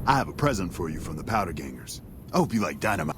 I have a present for you from the Powder Gangers. I hope you like dynamite.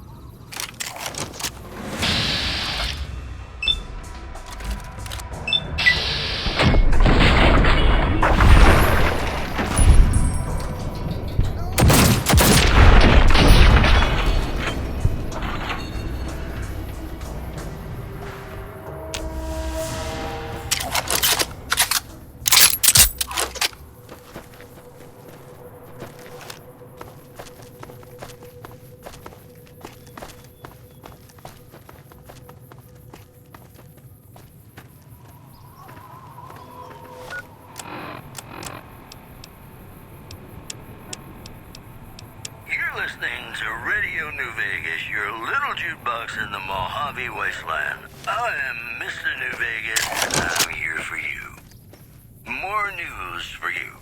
Listening to Radio New Vegas, your little jukebox in the Mojave Wasteland. I am Mr. New Vegas, and I'm here for you. More news for you.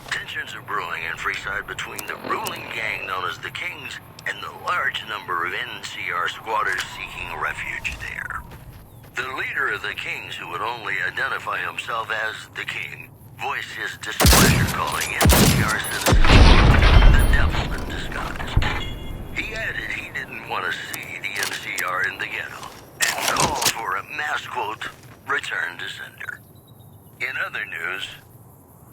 Tensions are brewing in Freeside between the ruling gang known as the Kings and the large number of NCR squatters seeking refuge there. The leader of the Kings, who would only identify himself as the King, voiced his displeasure calling NCR citizens the devil in disguise. He added he didn't want to see the NCR in the ghetto and called for a mass quote, return to sender. In other news,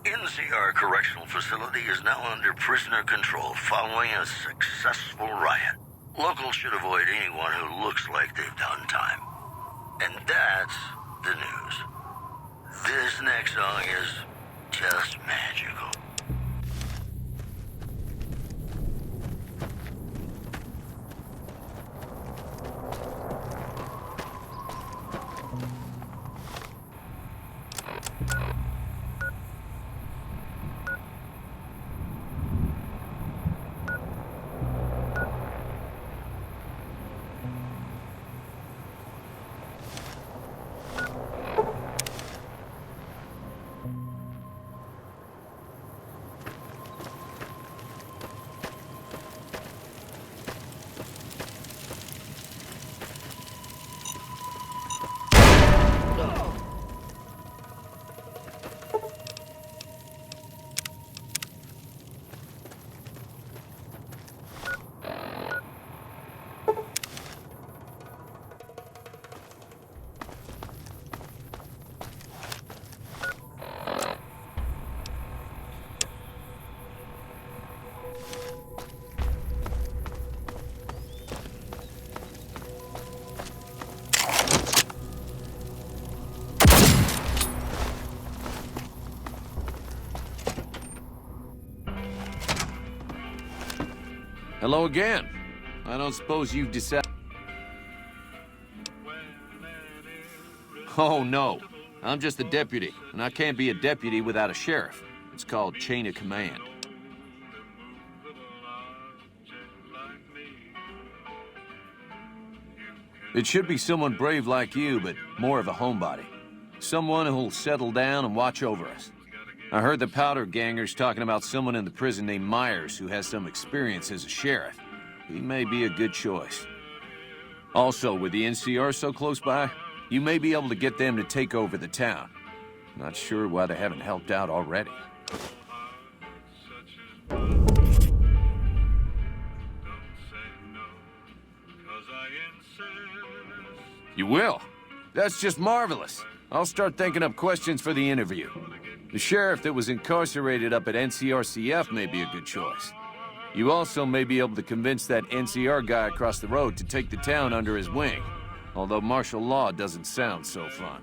NCR Correctional Facility is now under prisoner control following a successful riot. Locals should avoid anyone who looks like they've done time. And that's the news. This next song is just magical. Hello again. I don't suppose you've decided... Oh, no. I'm just a deputy, and I can't be a deputy without a sheriff. It's called chain of command. It should be someone brave like you, but more of a homebody. Someone who'll settle down and watch over us. I heard the Powder Gangers talking about someone in the prison named Myers who has some experience as a sheriff. He may be a good choice. Also, with the NCR so close by, you may be able to get them to take over the town. Not sure why they haven't helped out already. You will? That's just marvelous. I'll start thinking up questions for the interview. The sheriff that was incarcerated up at NCRCF may be a good choice. You also may be able to convince that NCR guy across the road to take the town under his wing. Although martial law doesn't sound so fun.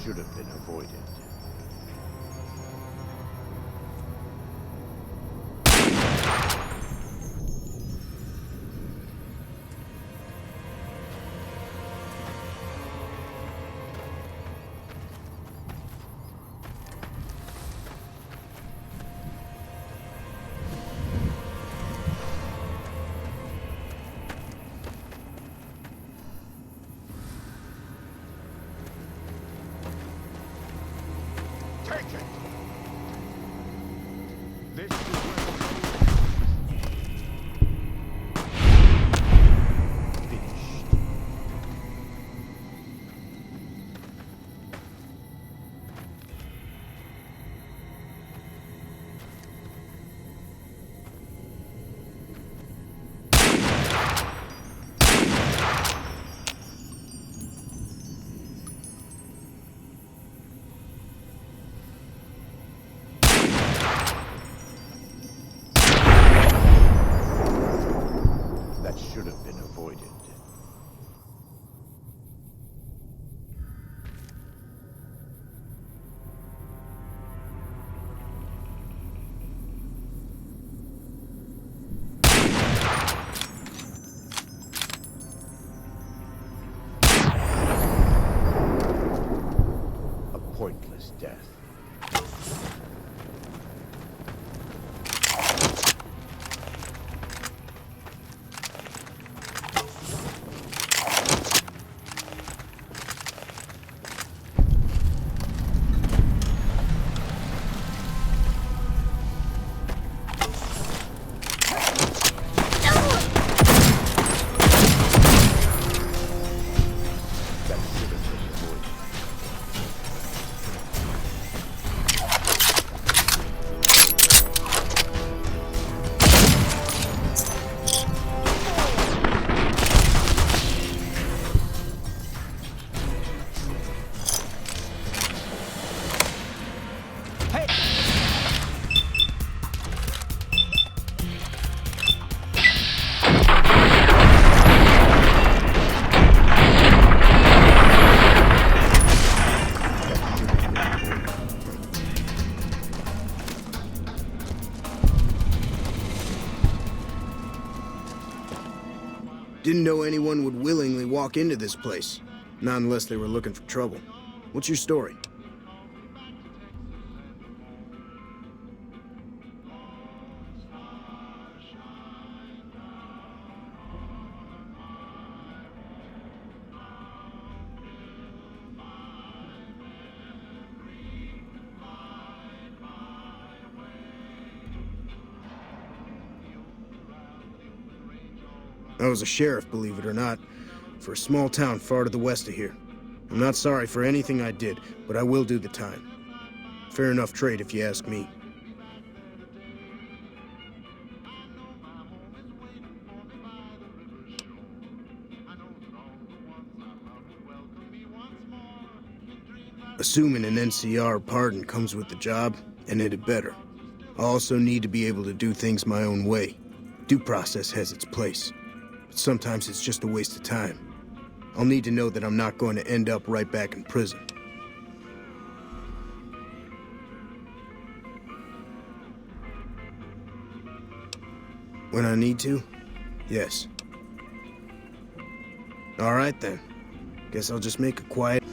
should have been avoided. Take it! This is where the finished. That should have been avoided. A pointless death. That should have been avoided. Didn't know anyone would willingly walk into this place. Not unless they were looking for trouble. What's your story? I was a sheriff, believe it or not, for a small town far to the west of here. I'm not sorry for anything I did, but I will do the time. Fair enough trade, if you ask me. Assuming an NCR pardon comes with the job, and it had better. I also need to be able to do things my own way. Due process has its place. But sometimes it's just a waste of time. I'll need to know that I'm not going to end up right back in prison. When I need to? Yes. All right then. Guess I'll just make a quiet...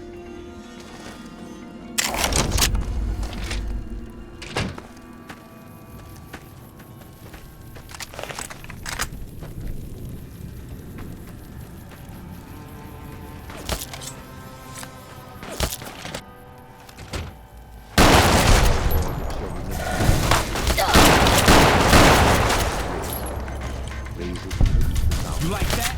You like that?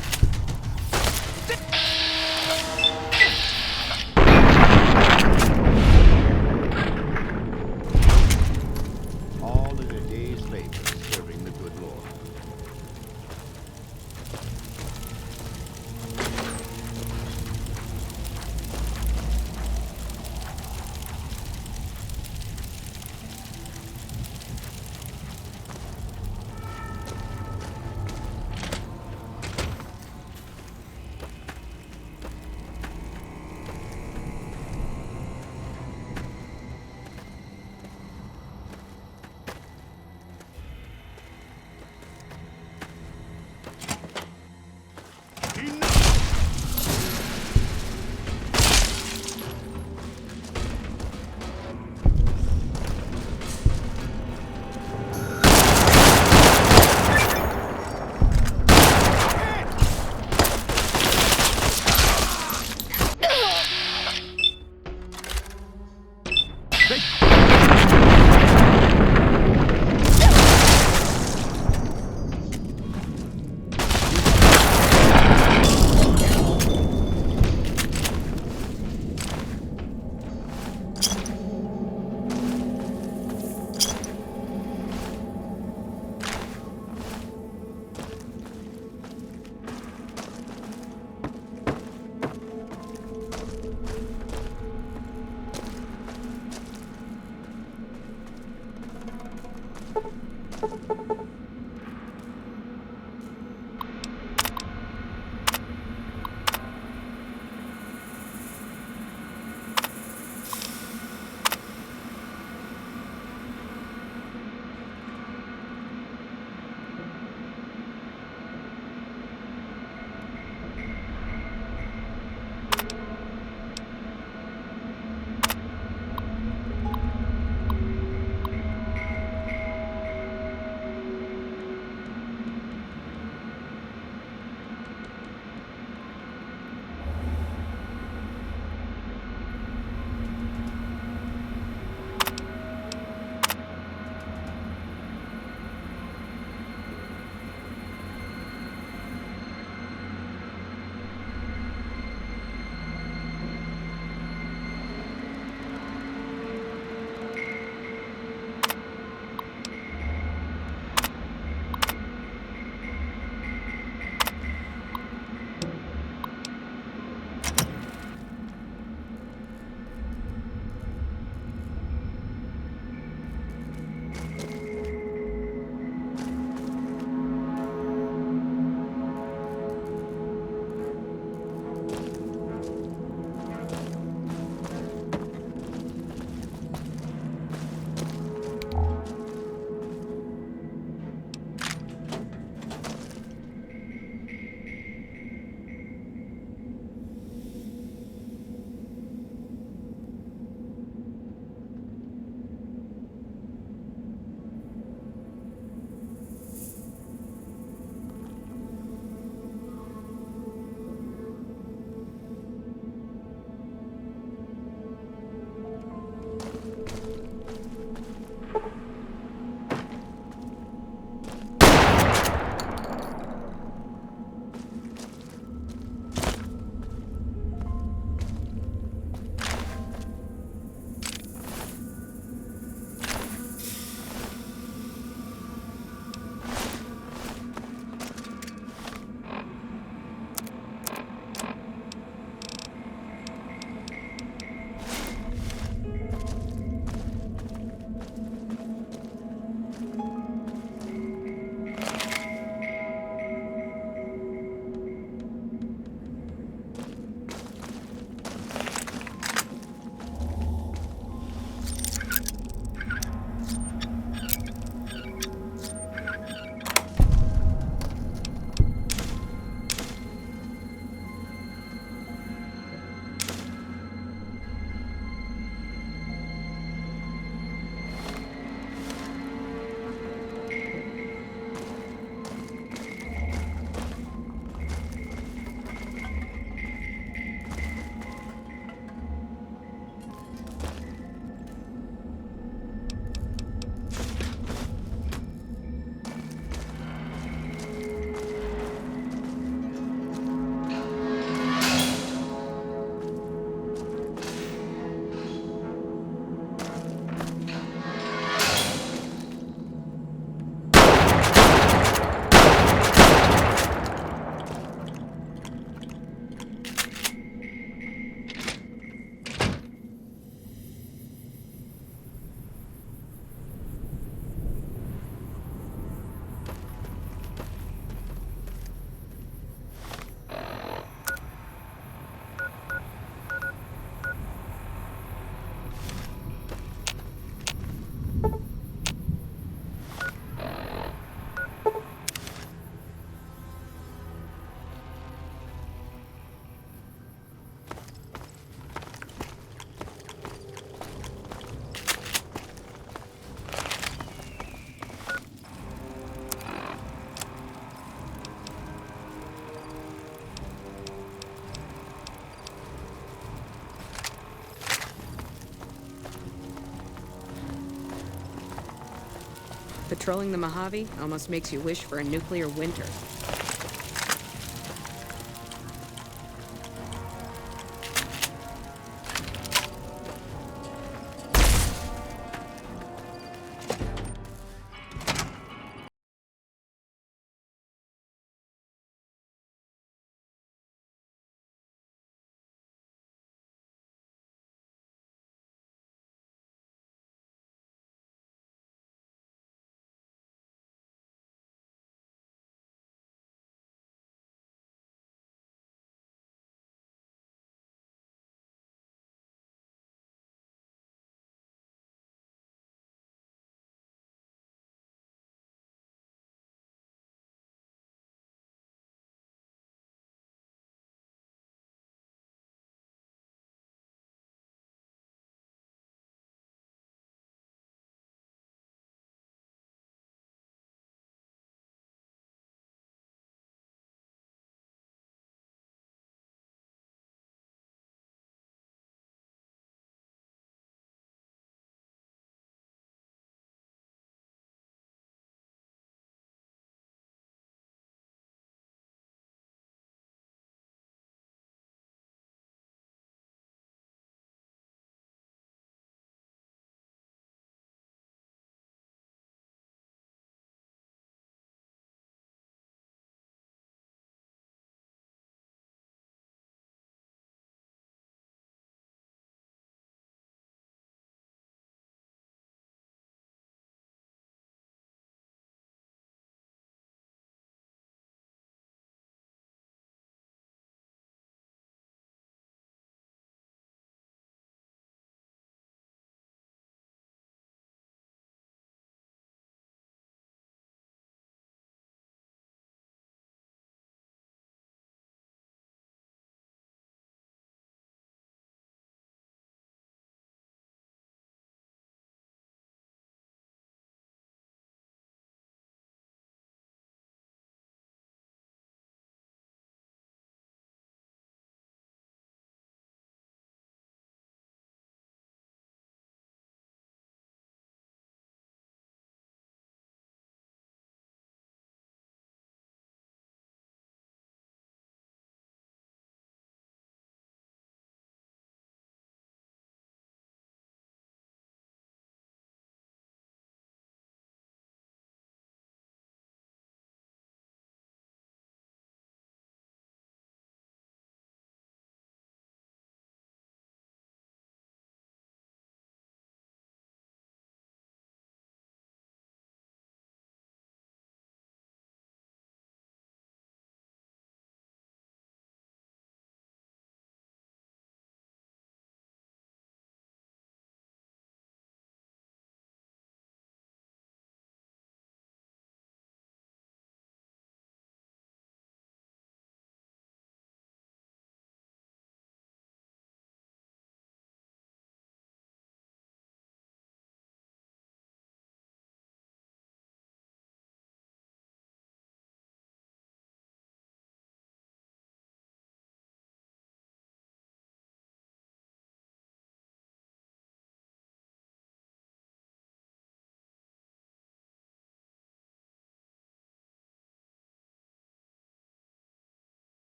Patrolling the Mojave almost makes you wish for a nuclear winter.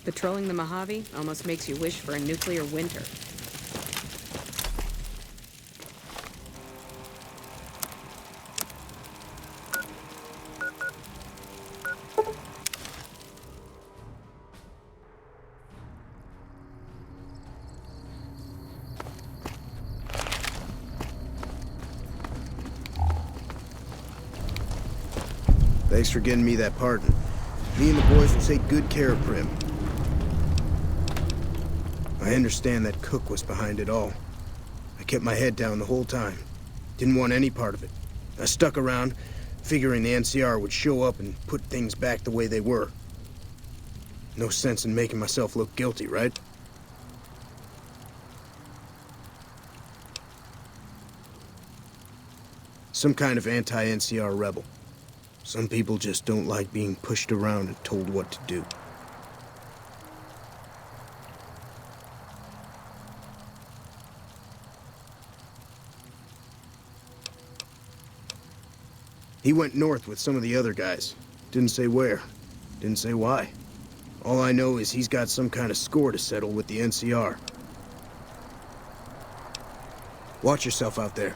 Patrolling the Mojave almost makes you wish for a nuclear winter. Thanks for getting me that pardon. Me and the boys will take good care of Prim. I understand that Cook was behind it all. I kept my head down the whole time. Didn't want any part of it. I stuck around, figuring the NCR would show up and put things back the way they were. No sense in making myself look guilty, right? Some kind of anti-NCR rebel. Some people just don't like being pushed around and told what to do. He went north with some of the other guys. Didn't say where. Didn't say why. All I know is he's got some kind of score to settle with the NCR. Watch yourself out there.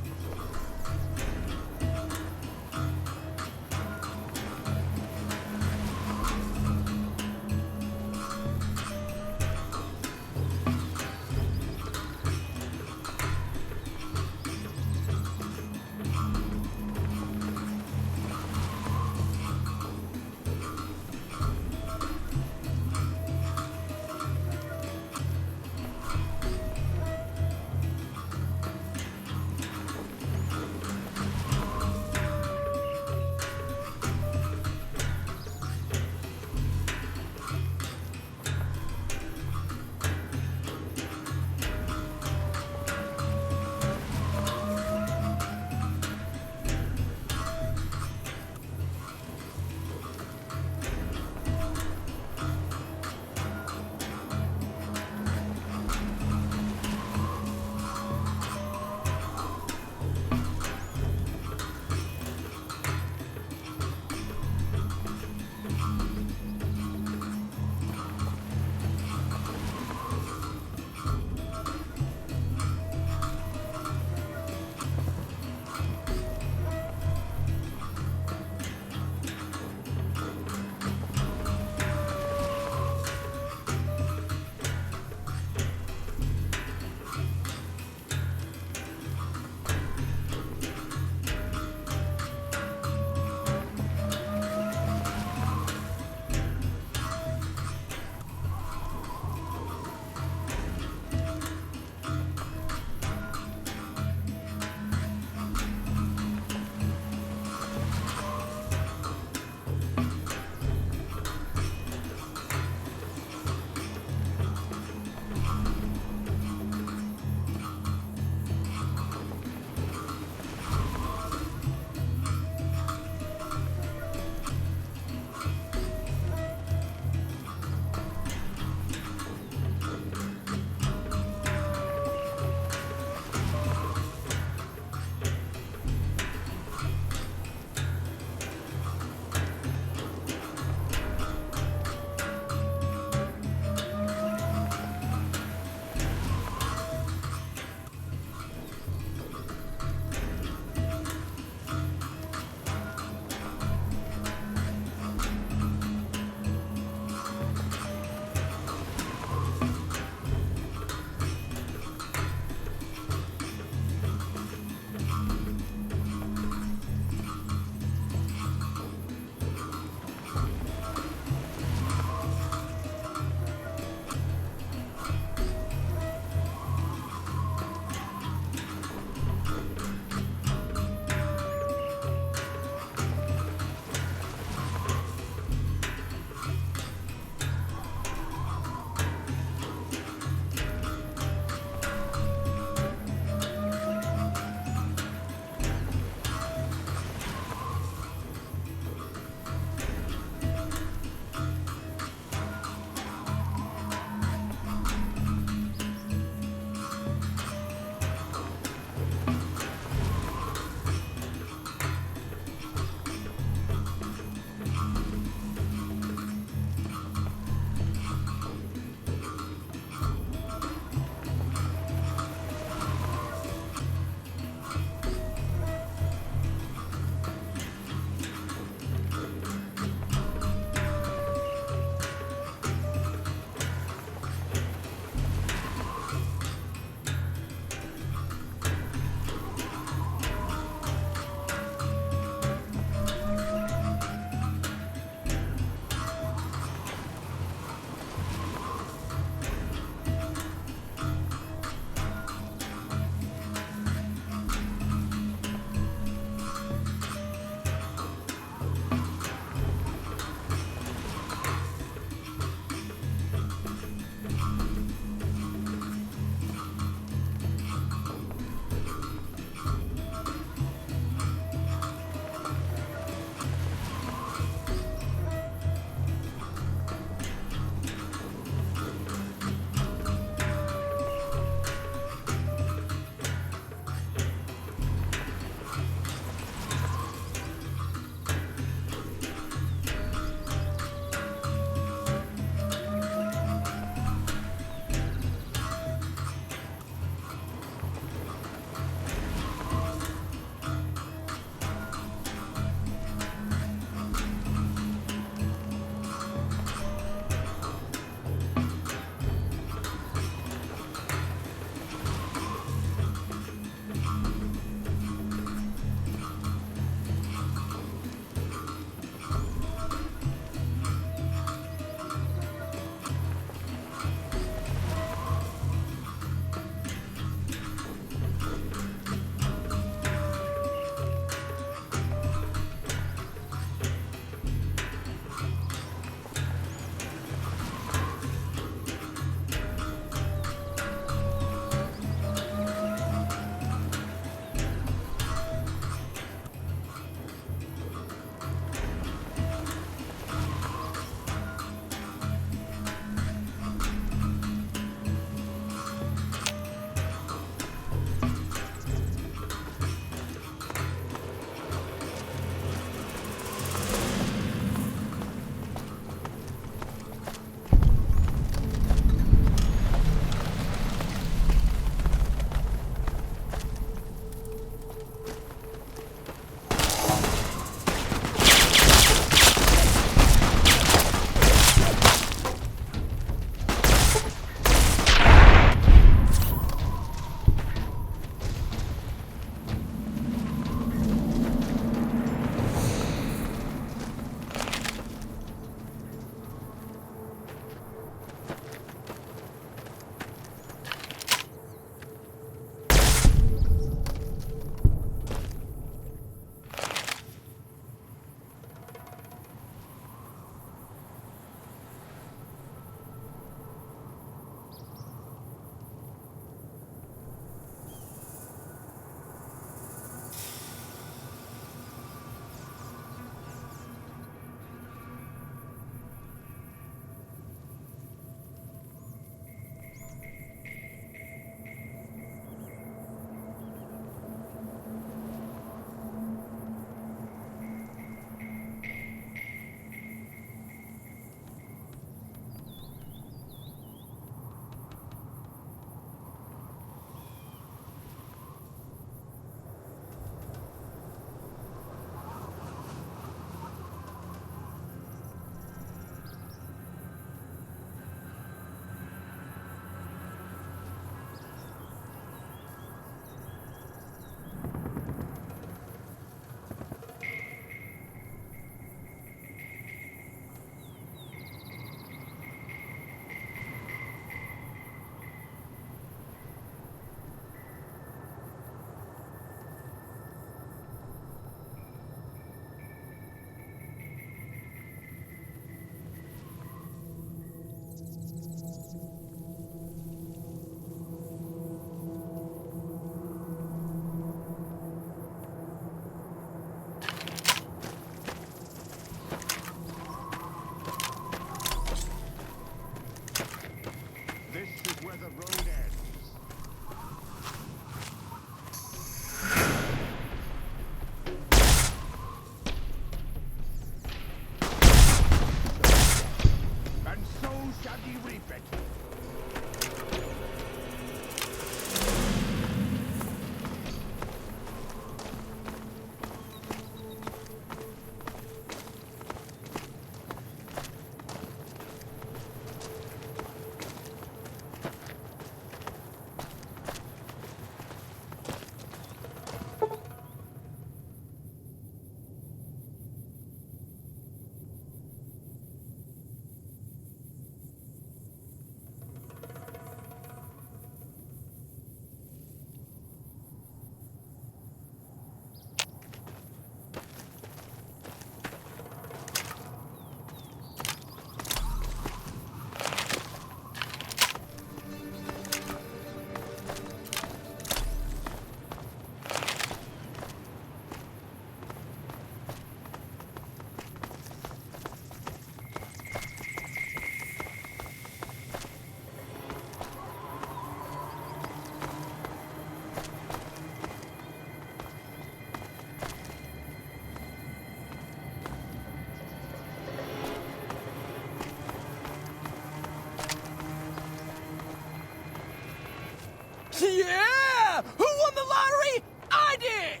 Yeah! Who won the lottery? I did!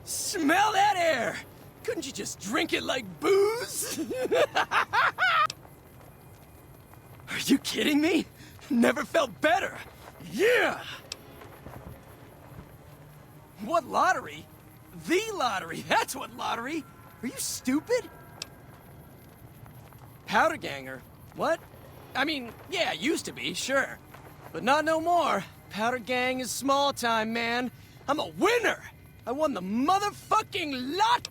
Smell that air! Couldn't you just drink it like booze? Are you kidding me? Never felt better. Yeah! What lottery? The lottery, that's what lottery! Are you stupid? Powder Ganger? What? I mean, yeah, used to be, sure. But not no more. Powder Gang is small time, man. I'm a winner! I won the motherfucking lot!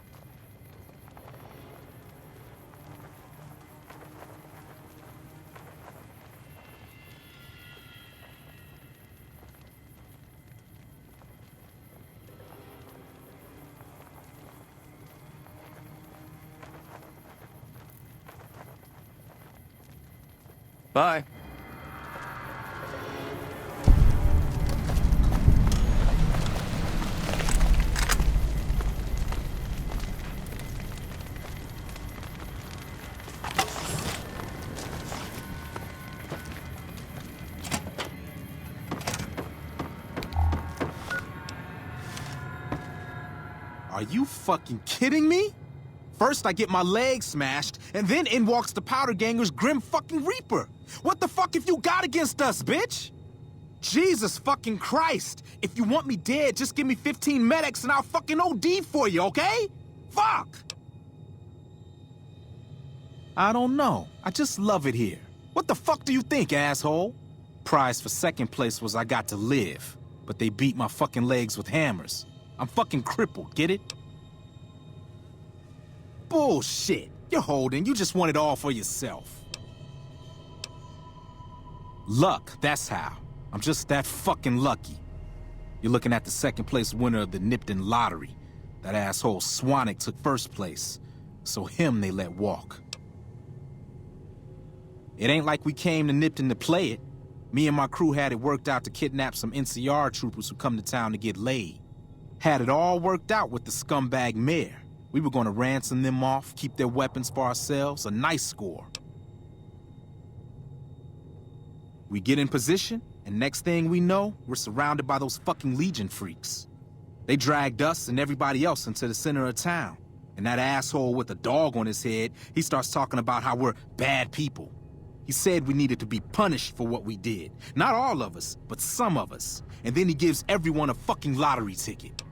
Bye. Are you fucking kidding me? First I get my leg smashed, and then in walks the Powder Ganger's Grim fucking Reaper. What the fuck have you got against us, bitch? Jesus fucking Christ. If you want me dead, just give me 15 medics and I'll fucking OD for you, okay? Fuck! I don't know. I just love it here. What the fuck do you think, asshole? Prize for second place was I got to live, but they beat my fucking legs with hammers. I'm fucking crippled, get it? Bullshit. You're holding. You just want it all for yourself. Luck, that's how. I'm just that fucking lucky. You're looking at the second place winner of the Nipton lottery. That asshole Swanick took first place, so him they let walk. It ain't like we came to Nipton to play it. Me and my crew had it worked out to kidnap some NCR troopers who come to town to get laid. Had it all worked out with the scumbag mayor. We were gonna ransom them off, keep their weapons for ourselves, a nice score. We get in position, and next thing we know, we're surrounded by those fucking Legion freaks. They dragged us and everybody else into the center of town. And that asshole with a dog on his head, he starts talking about how we're bad people. He said we needed to be punished for what we did. Not all of us, but some of us. And then he gives everyone a fucking lottery ticket.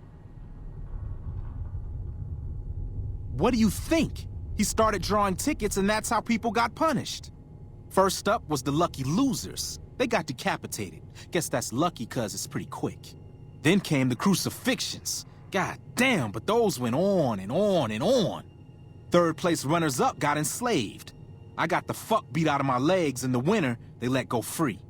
What do you think? He started drawing tickets and that's how people got punished. First up was the lucky losers. They got decapitated. Guess that's lucky cause it's pretty quick. Then came the crucifixions. God damn, but those went on and on and on. Third place runners-up got enslaved. I got the fuck beat out of my legs, and the winner, they let go free.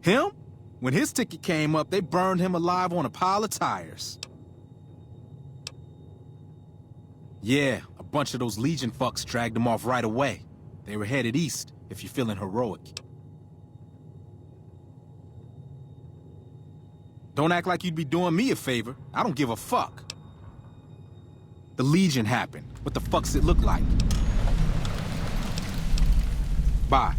Him? When his ticket came up, they burned him alive on a pile of tires. Yeah, a bunch of those Legion fucks dragged him off right away. They were headed east, if you're feeling heroic. Don't act like you'd be doing me a favor. I don't give a fuck. The Legion happened. What the fuck's it look like? Bye.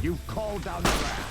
You've called down the wrath.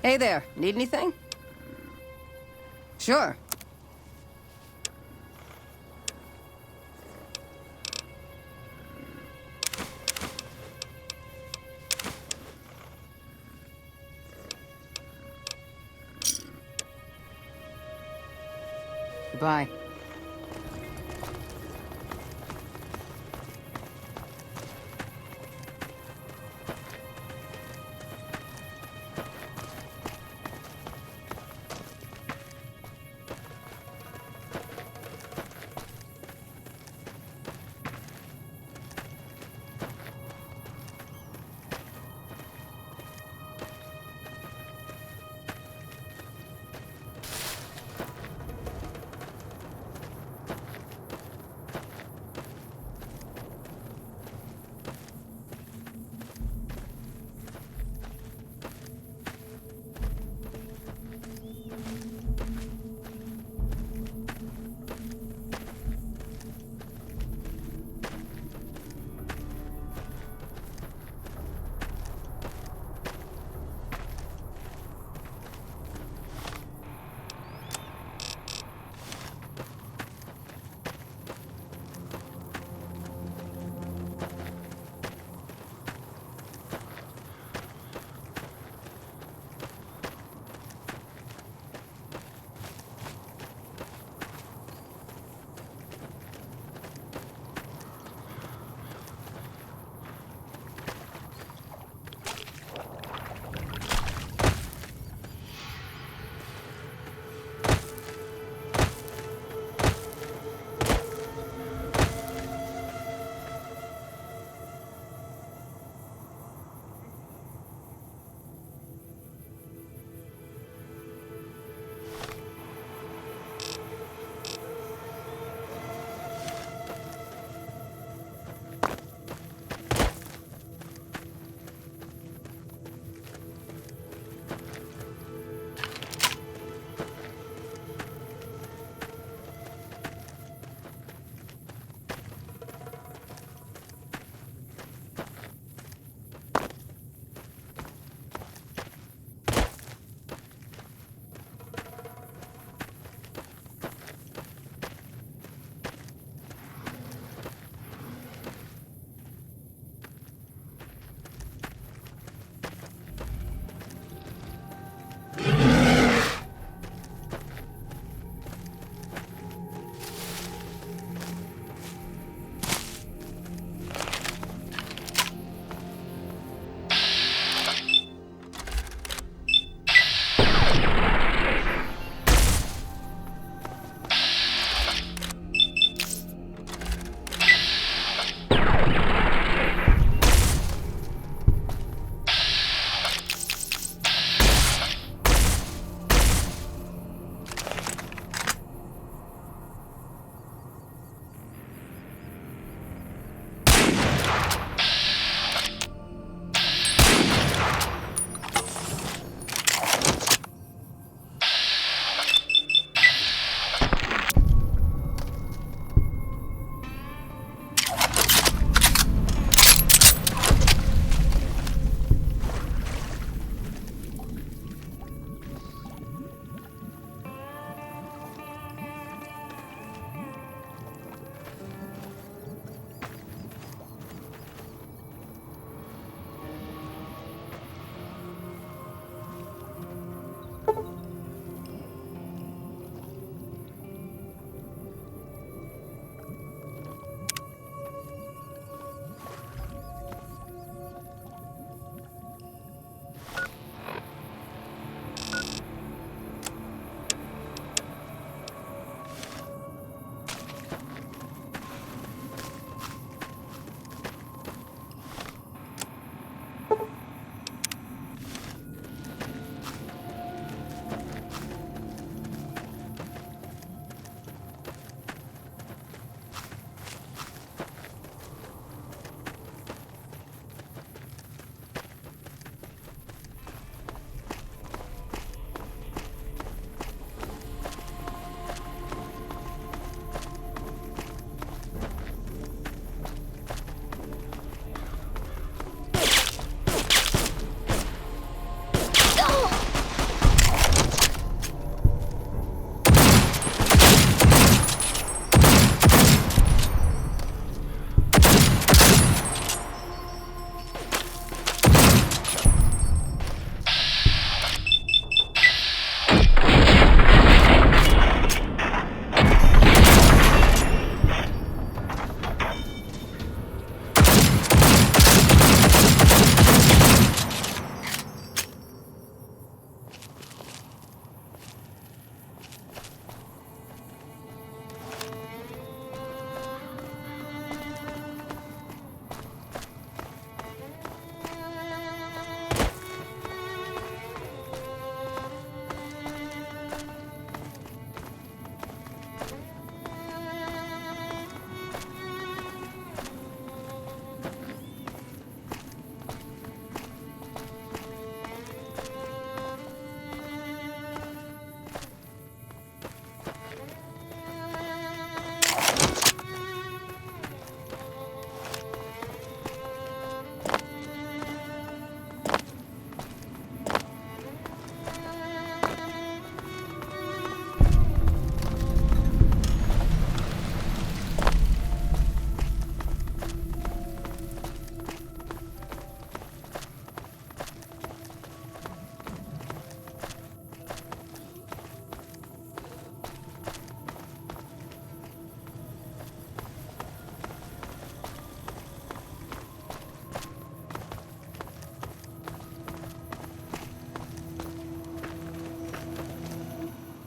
Hey there, need anything? Sure. Goodbye.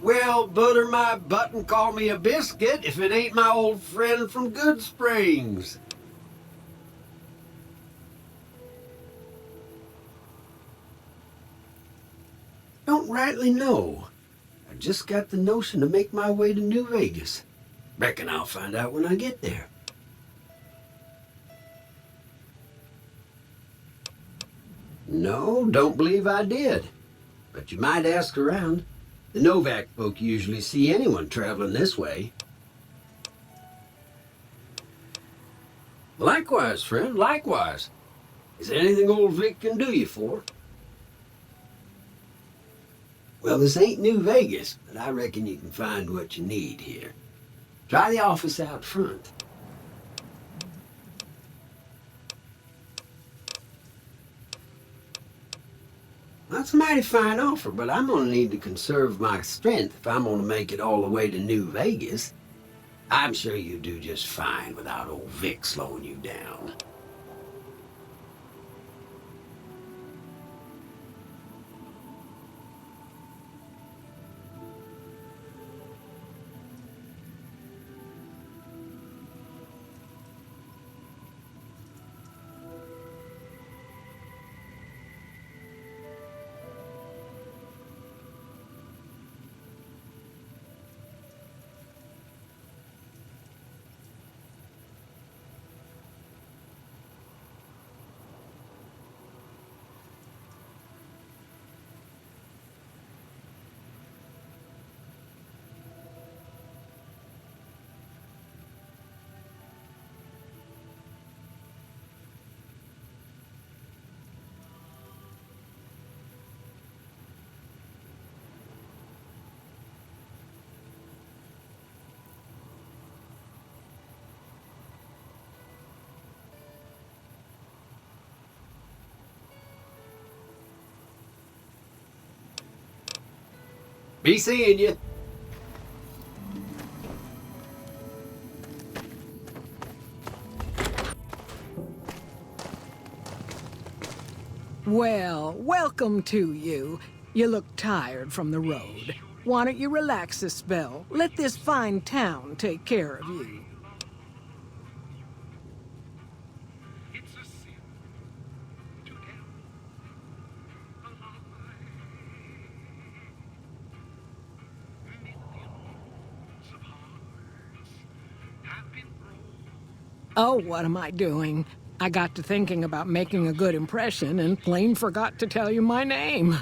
Well, butter my butt and call me a biscuit if it ain't my old friend from Good Springs. Don't rightly know. I just got the notion to make my way to New Vegas. Reckon I'll find out when I get there. No, don't believe I did. But you might ask around. The Novak folk usually see anyone traveling this way. Likewise, friend, likewise. Is there anything old Vic can do you for? Well, this ain't New Vegas, but I reckon you can find what you need here. Try the office out front. That's a mighty fine offer, but I'm gonna need to conserve my strength if I'm gonna make it all the way to New Vegas. I'm sure you do just fine without old Vic slowing you down. Be seeing you. Well, welcome to you. You look tired from the road. Why don't you relax a spell? Let this fine town take care of you. Oh, what am I doing? I got to thinking about making a good impression and plain forgot to tell you my name.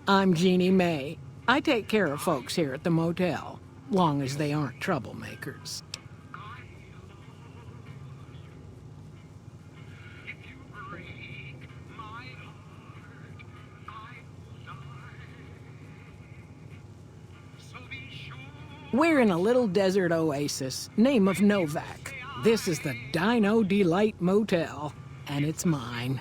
I'm Jeannie May. I take care of folks here at the motel, long as they aren't troublemakers. We're in a little desert oasis, name of Novak. This is the Dino Delight Motel, and it's mine.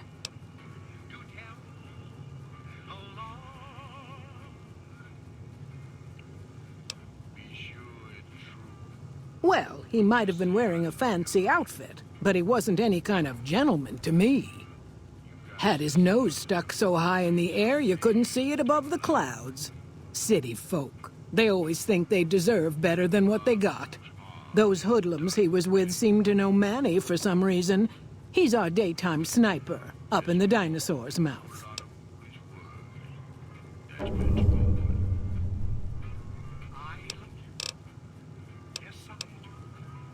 Well, he might have been wearing a fancy outfit, but he wasn't any kind of gentleman to me. Had his nose stuck so high in the air you couldn't see it above the clouds. City folk. They always think they deserve better than what they got. Those hoodlums he was with seemed to know Manny for some reason. He's our daytime sniper, up in the dinosaur's mouth.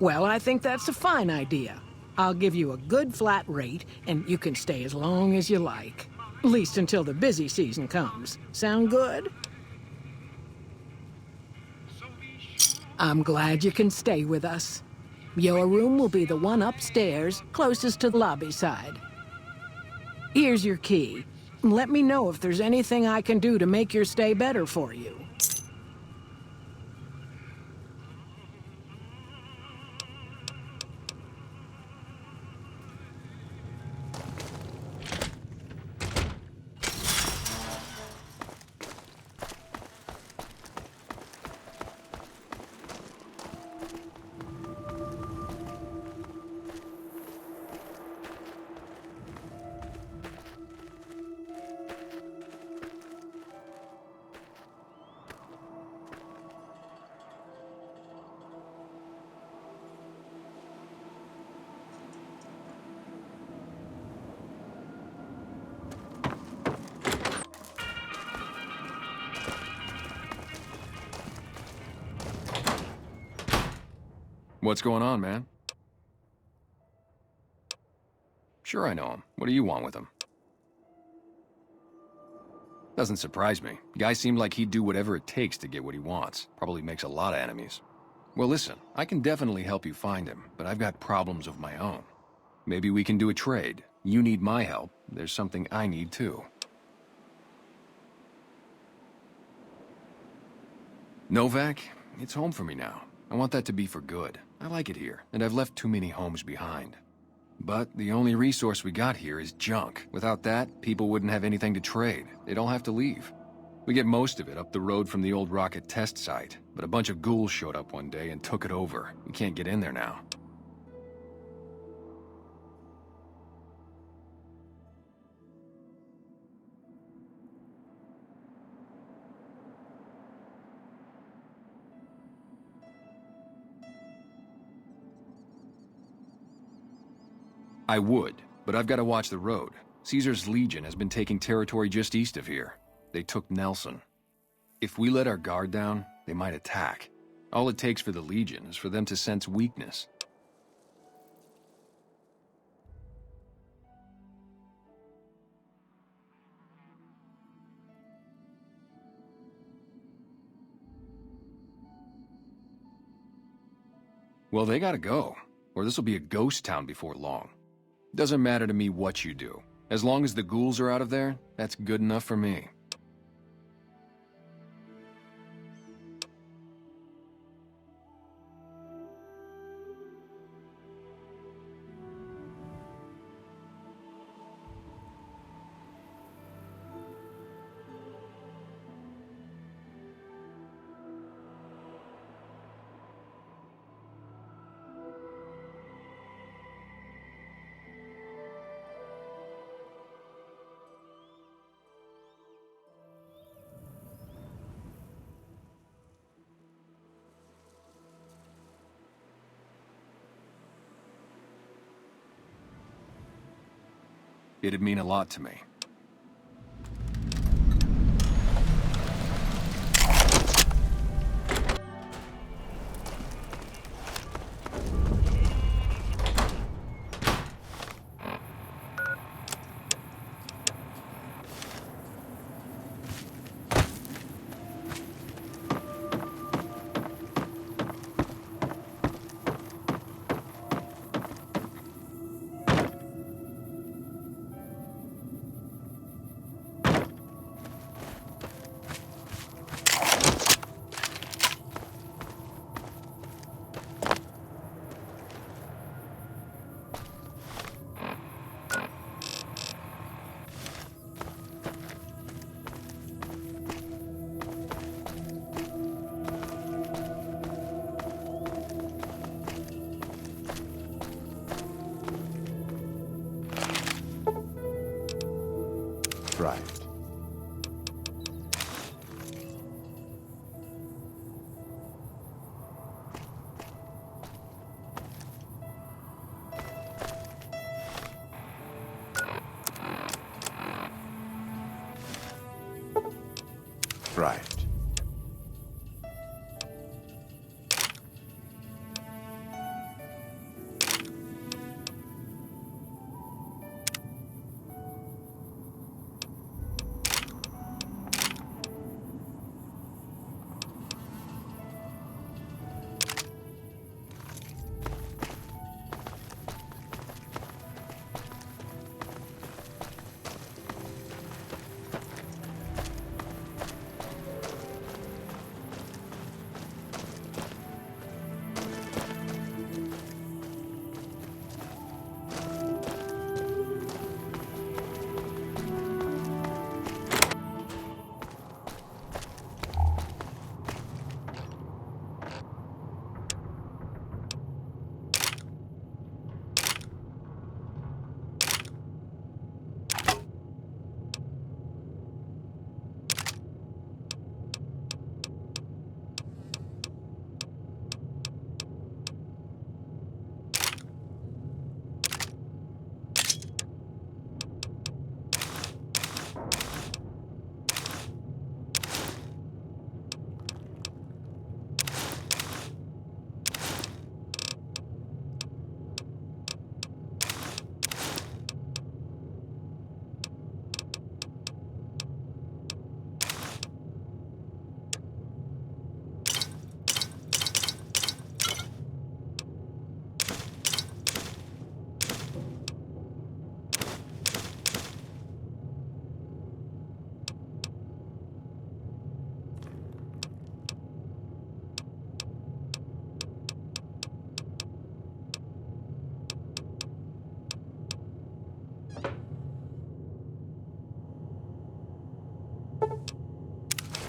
Well, I think that's a fine idea. I'll give you a good flat rate, and you can stay as long as you like. At least until the busy season comes. Sound good? I'm glad you can stay with us. Your room will be the one upstairs, closest to the lobby side. Here's your key. Let me know if there's anything I can do to make your stay better for you. What's going on, man? Sure I know him. What do you want with him? Doesn't surprise me. Guy seemed like he'd do whatever it takes to get what he wants. Probably makes a lot of enemies. Well, listen, I can definitely help you find him, but I've got problems of my own. Maybe we can do a trade. You need my help. There's something I need too. Novak, it's home for me now. I want that to be for good. I like it here, and I've left too many homes behind. But the only resource we got here is junk. Without that, people wouldn't have anything to trade. They'd all have to leave. We get most of it up the road from the old rocket test site, but a bunch of ghouls showed up one day and took it over. We can't get in there now. I would, but I've got to watch the road. Caesar's Legion has been taking territory just east of here. They took Nelson. If we let our guard down, they might attack. All it takes for the Legion is for them to sense weakness. Well, they gotta go, or this will be a ghost town before long. Doesn't matter to me what you do. As long as the ghouls are out of there, that's good enough for me. It'd mean a lot to me. Right. Right.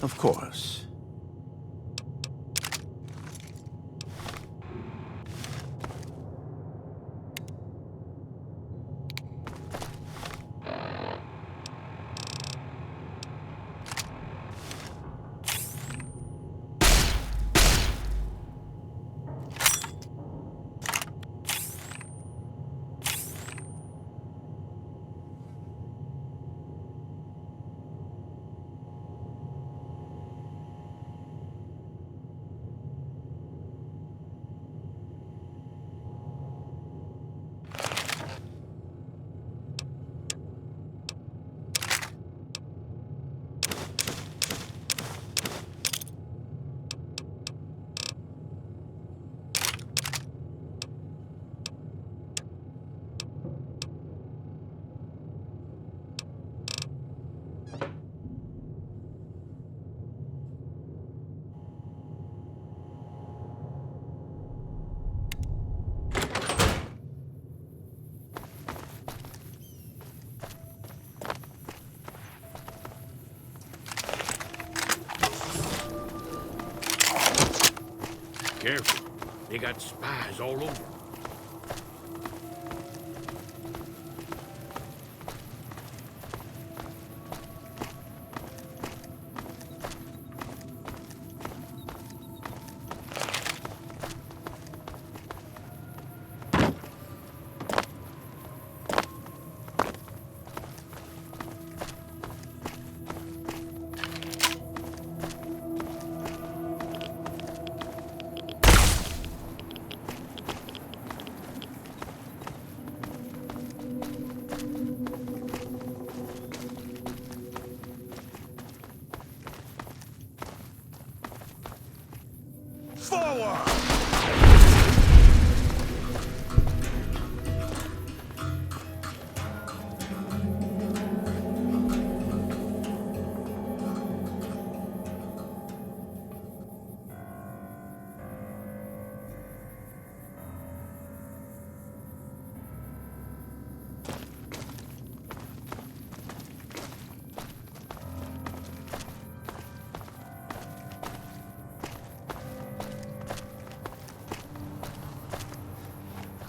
Of course. Careful. They got spies all over.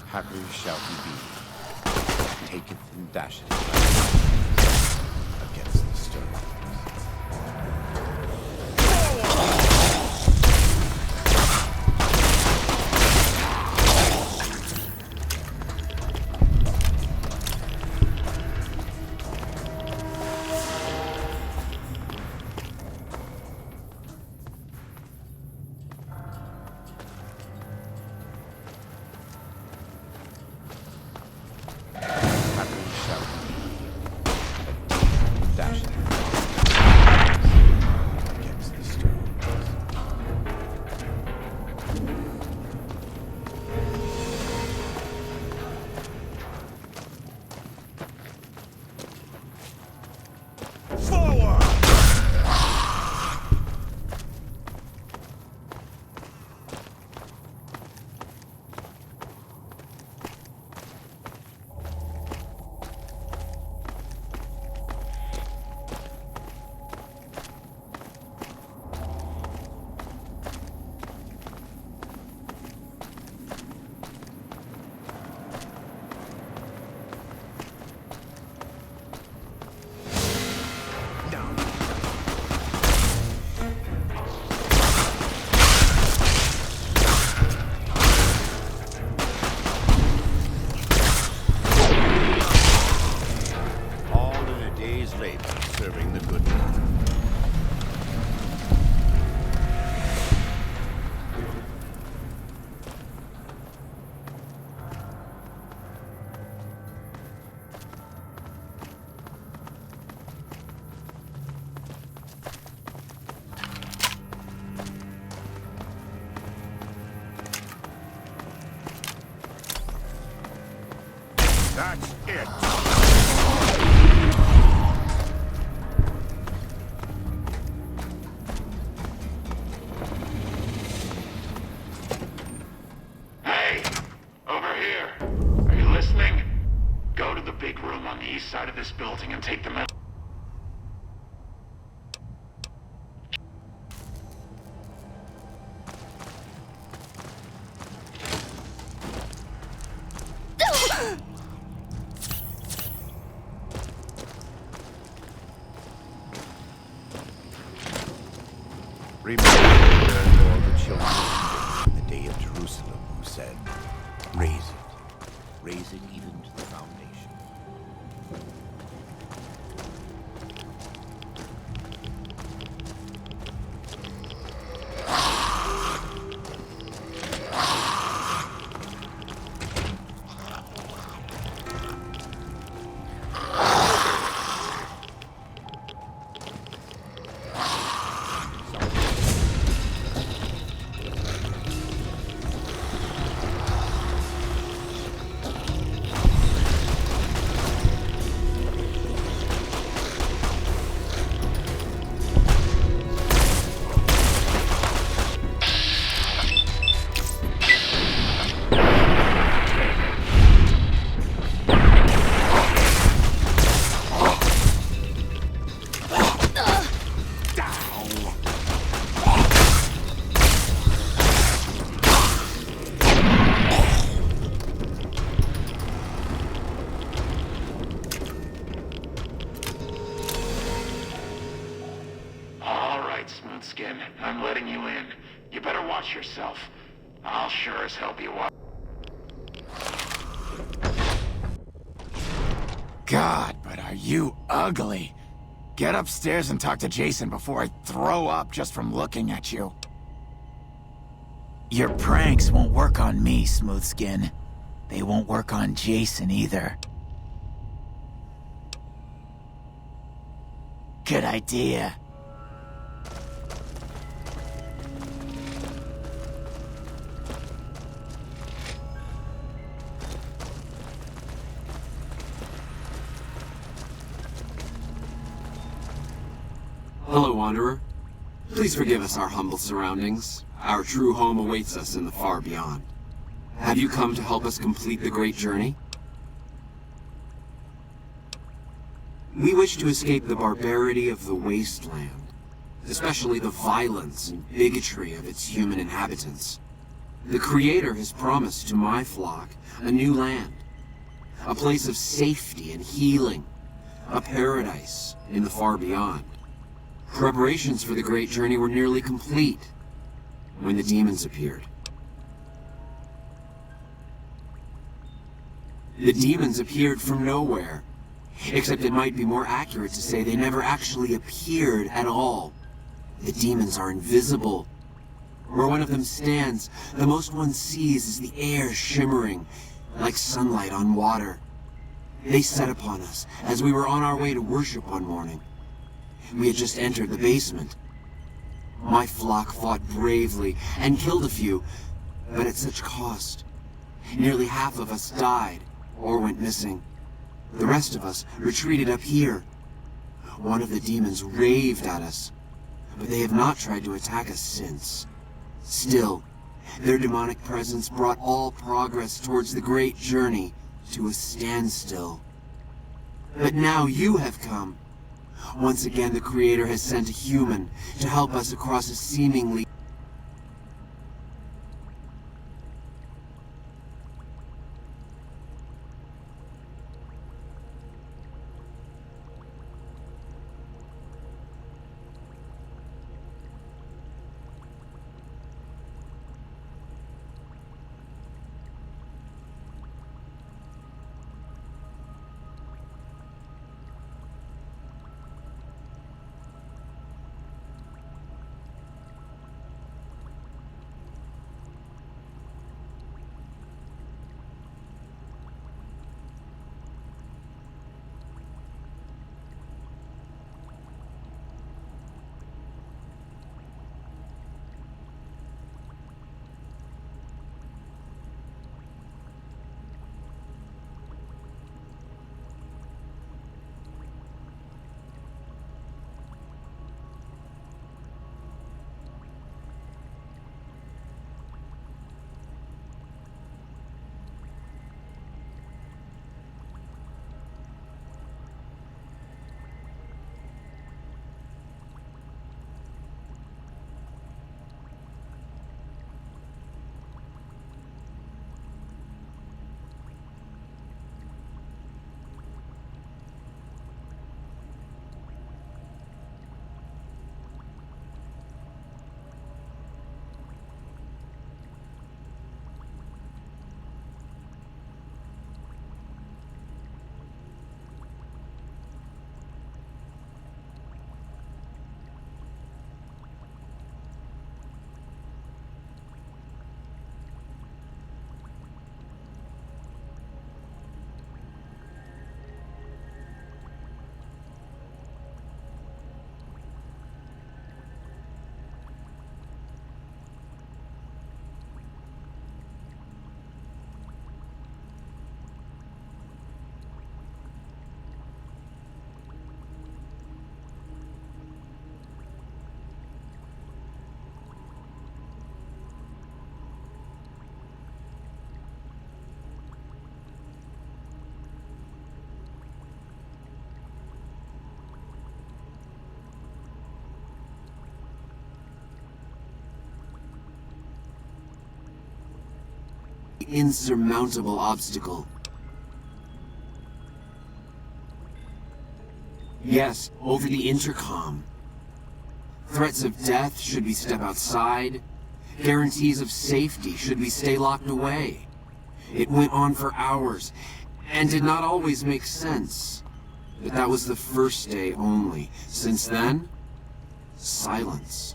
Happy shall he be. Taketh and dasheth against the stone. That's it. Hey! Over here! Are you listening? Go to the big room on the east side of this building and take the Remember the Lord the children in the day of Jerusalem, who said, raise it even to the foundation. Smoothskin, I'm letting you in. You better watch yourself. I'll sure as hell be watching. God, but are you ugly. Get upstairs and talk to Jason before I throw up just from looking at you. Your pranks won't work on me, Smoothskin. They won't work on Jason either. Good idea. Hello, Wanderer. Please forgive us our humble surroundings. Our true home awaits us in the far beyond. Have you come to help us complete the great journey? We wish to escape the barbarity of the wasteland, especially the violence and bigotry of its human inhabitants. The Creator has promised to my flock a new land, a place of safety and healing, a paradise in the far beyond. Preparations for the great journey were nearly complete when the demons appeared. The demons appeared from nowhere, except it might be more accurate to say they never actually appeared at all. The demons are invisible. Where one of them stands, the most one sees is the air shimmering like sunlight on water. They set upon us as we were on our way to worship one morning. We had just entered the basement. My flock fought bravely and killed a few, but at such cost. Nearly half of us died or went missing. The rest of us retreated up here. One of the demons raved at us, but they have not tried to attack us since. Still, their demonic presence brought all progress towards the great journey to a standstill. But now you have come. Once again, the Creator has sent a human to help us across a seemingly insurmountable obstacle. Yes, over the intercom. Threats of death should we step outside. Guarantees of safety should we stay locked away. It went on for hours, and did not always make sense. But that was the first day only. Since then, silence.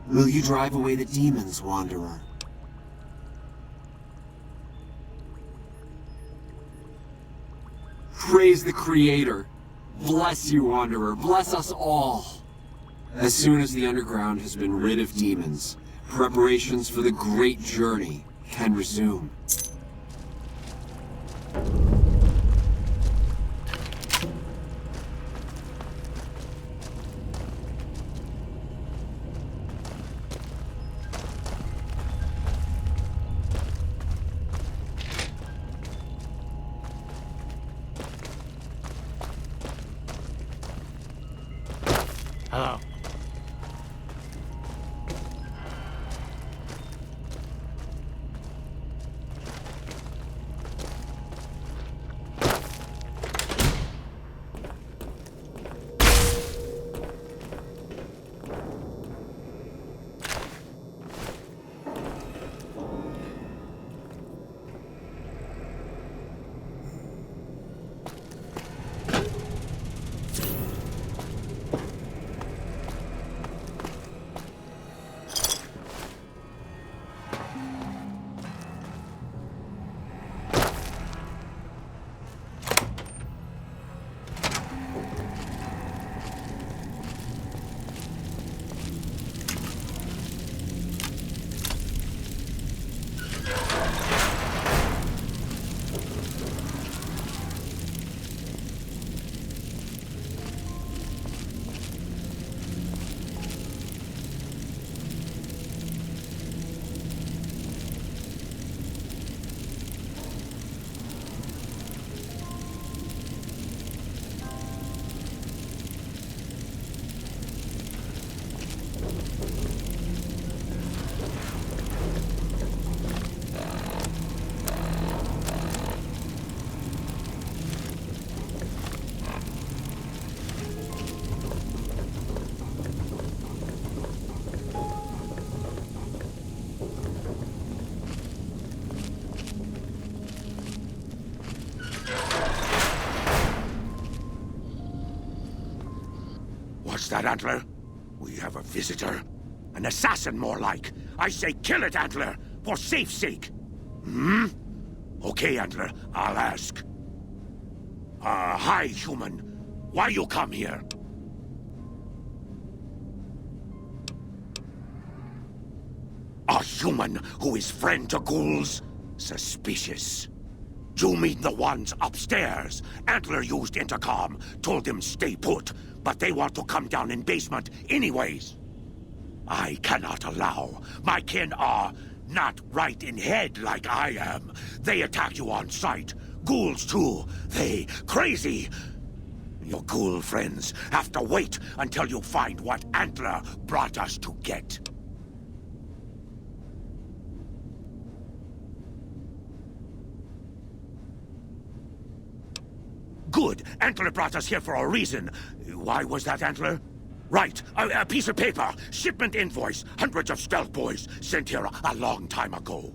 Will you drive away the demons, Wanderer? Praise the Creator. Bless you, Wanderer. Bless us all. As soon as the underground has been rid of demons, preparations for the great journey can resume. Hello. What's that, Antler? We have a visitor. An assassin, more like. I say kill it, Antler, for safe's sake. Hmm? Okay, Antler, I'll ask. Hi, human. Why you come here? A human who is friend to ghouls? Suspicious. You mean the ones upstairs? Antler used intercom, told them stay put, but they want to come down in basement anyways. I cannot allow. My kin are not right in head like I am. They attack you on sight. Ghouls too. They crazy. Your ghoul friends have to wait until you find what Antler brought us to get. Good. Antler brought us here for a reason. Why was that, Antler? Right. A piece of paper. Shipment invoice. Hundreds of stealth boys sent here a long time ago.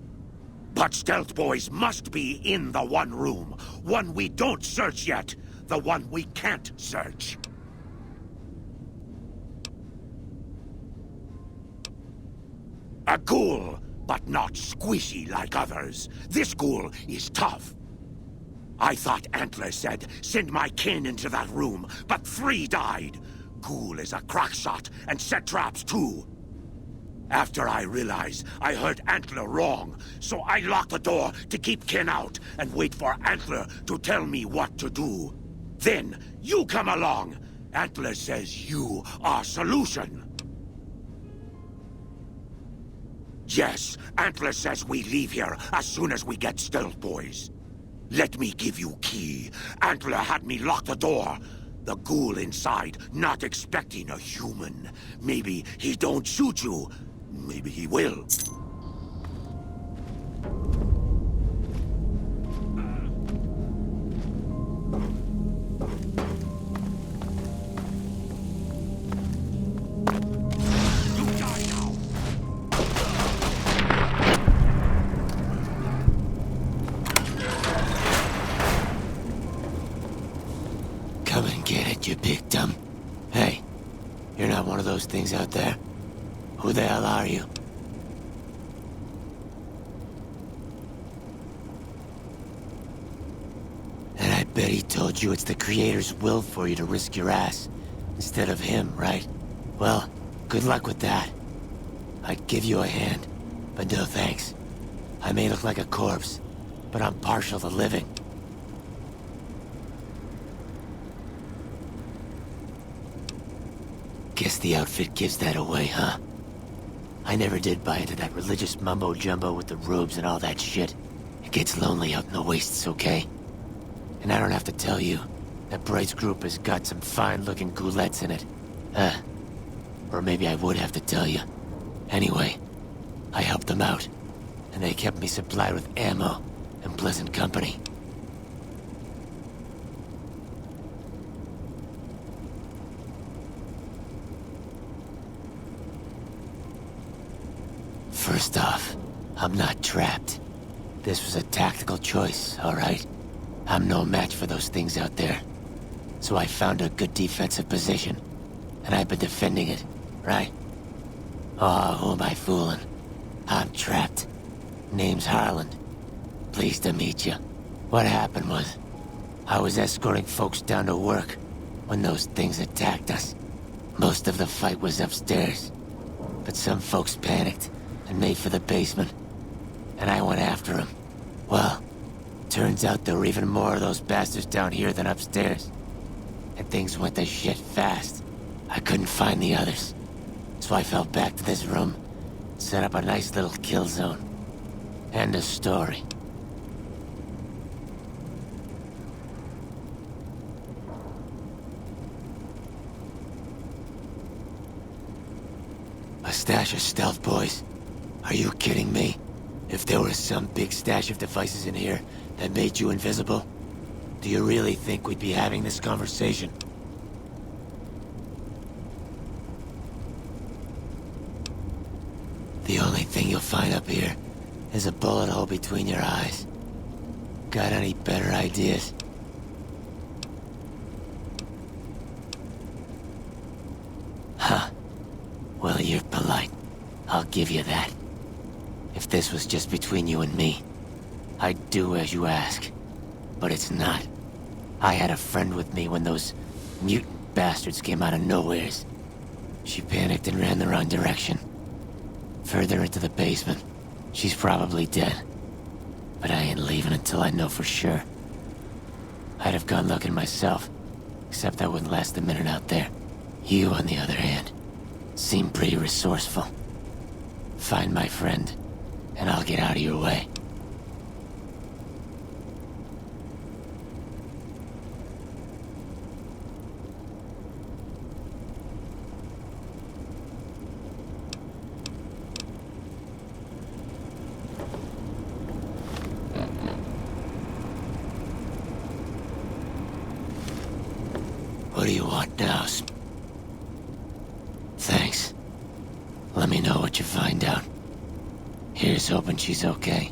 But stealth boys must be in the one room. One we don't search yet. The one we can't search. A ghoul, but not squishy like others. This ghoul is tough. I thought Antler said, send my kin into that room, but 3 died. Ghoul is a crack shot and set traps too. After I realized I heard Antler wrong, so I locked the door to keep kin out and wait for Antler to tell me what to do. Then you come along. Antler says you are solution. Yes, Antler says we leave here as soon as we get stealth boys. Let me give you key. Antler had me lock the door. The ghoul inside, not expecting a human. Maybe he don't shoot you. Maybe he will. the hell are you? And I bet he told you it's the Creator's will for you to risk your ass instead of him, right? Well, good luck with that. I'd give you a hand, but no thanks. I may look like a corpse, but I'm partial to living. Guess the outfit gives that away, huh? I never did buy into that religious mumbo-jumbo with the robes and all that shit. It gets lonely out in the wastes, okay? And I don't have to tell you, that Bright's group has got some fine-looking goulettes in it. Or maybe I would have to tell you. Anyway, I helped them out, and they kept me supplied with ammo and pleasant company. First off, I'm not trapped. This was a tactical choice, all right? I'm no match for those things out there. So I found a good defensive position, and I've been defending it, right? Oh, who am I fooling? I'm trapped. Name's Harland. Pleased to meet you. What happened was, I was escorting folks down to work when those things attacked us. Most of the fight was upstairs, but some folks panicked and made for the basement, and I went after them. Well, turns out there were even more of those bastards down here than upstairs, and things went to shit fast. I couldn't find the others, so I fell back to this room, set up a nice little kill zone. End of story. A stash of stealth boys? Are you kidding me? If there was some big stash of devices in here that made you invisible, do you really think we'd be having this conversation? The only thing you'll find up here is a bullet hole between your eyes. Got any better ideas? Huh. Well, you're polite. I'll give you that. If this was just between you and me, I'd do as you ask. But it's not. I had a friend with me when those mutant bastards came out of nowheres. She panicked and ran the wrong direction. Further into the basement. She's probably dead. But I ain't leaving until I know for sure. I'd have gone looking myself, except I wouldn't last a minute out there. You, on the other hand, seem pretty resourceful. Find my friend, and I'll get out of your way. What do you want now, Thanks. Let me know what you find out. Here's hoping she's okay.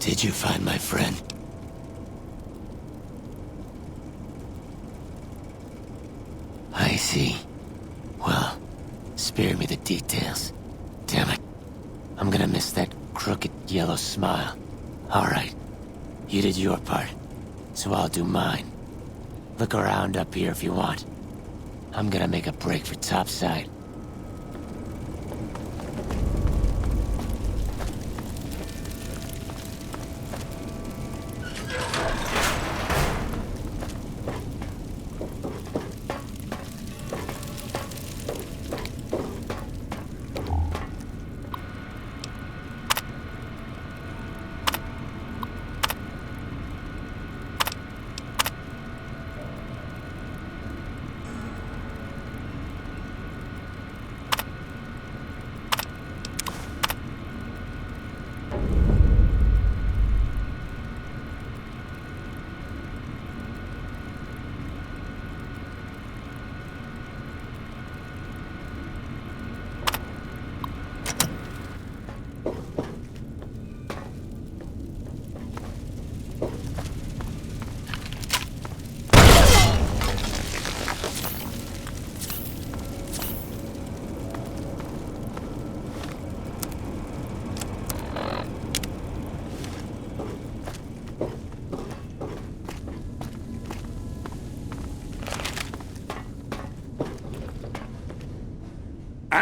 Did you find my friend? I see. Well, spare me the details. Damn it. I'm gonna miss that crooked yellow smile. Alright. You did your part, so I'll do mine. Look around up here if you want. I'm gonna make a break for topside.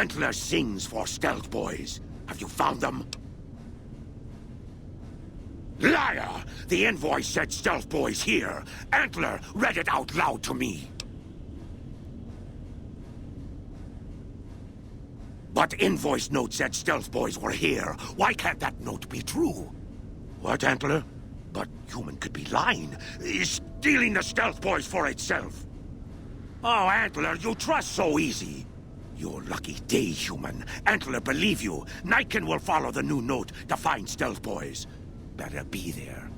Antler sings for Stealth Boys. Have you found them? Liar! The invoice said Stealth Boys here. Antler read it out loud to me. But invoice note said Stealth Boys were here. Why can't that note be true? What, Antler? But human could be lying. Stealing the Stealth Boys for itself. Oh, Antler, you trust so easy. Your lucky day, human. Antler believe you. Nightkin will follow the new note to find Stealth Boys. Better be there.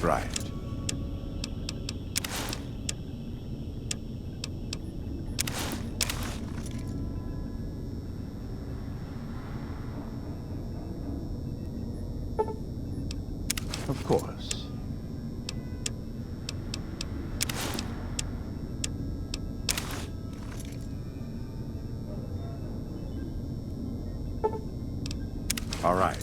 Right. Of course. All right.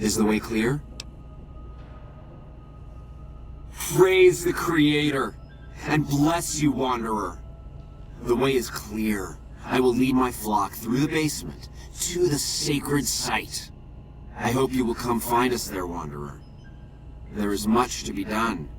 Is the way clear? Praise the Creator, and bless you, Wanderer. The way is clear. I will lead my flock through the basement to the sacred site. I hope you will come find us there, Wanderer. There is much to be done.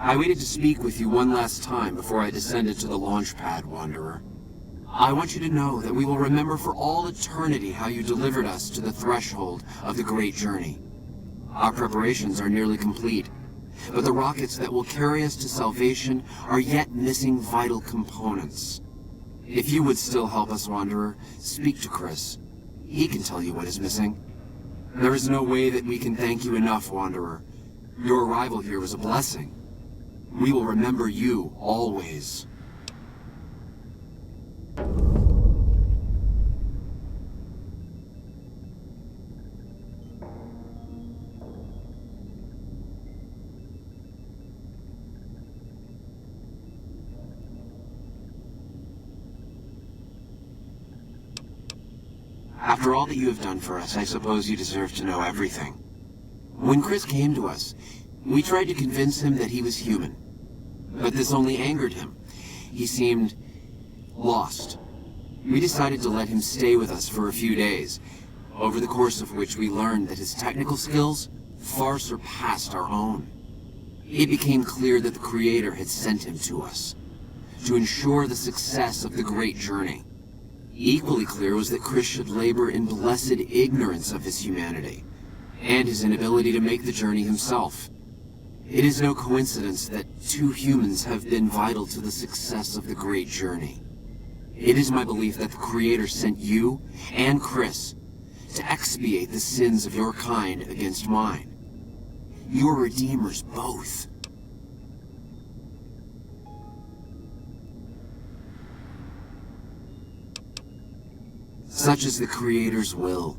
I waited to speak with you one last time before I descended to the launch pad, Wanderer. I want you to know that we will remember for all eternity how you delivered us to the threshold of the Great Journey. Our preparations are nearly complete, but the rockets that will carry us to salvation are yet missing vital components. If you would still help us, Wanderer, speak to Chris. He can tell you what is missing. There is no way that we can thank you enough, Wanderer. Your arrival here was a blessing. We will remember you always. After all that you have done for us, I suppose you deserve to know everything. When Chris came to us, we tried to convince him that he was human. But this only angered him. He seemed lost. We decided to let him stay with us for a few days, over the course of which we learned that his technical skills far surpassed our own. It became clear that the Creator had sent him to us, to ensure the success of the Great Journey. Equally clear was that Chris should labor in blessed ignorance of his humanity, and his inability to make the journey himself. It is no coincidence that two humans have been vital to the success of the Great Journey. It is my belief that the Creator sent you and Chris to expiate the sins of your kind against mine. You are redeemers both. Such is the Creator's will.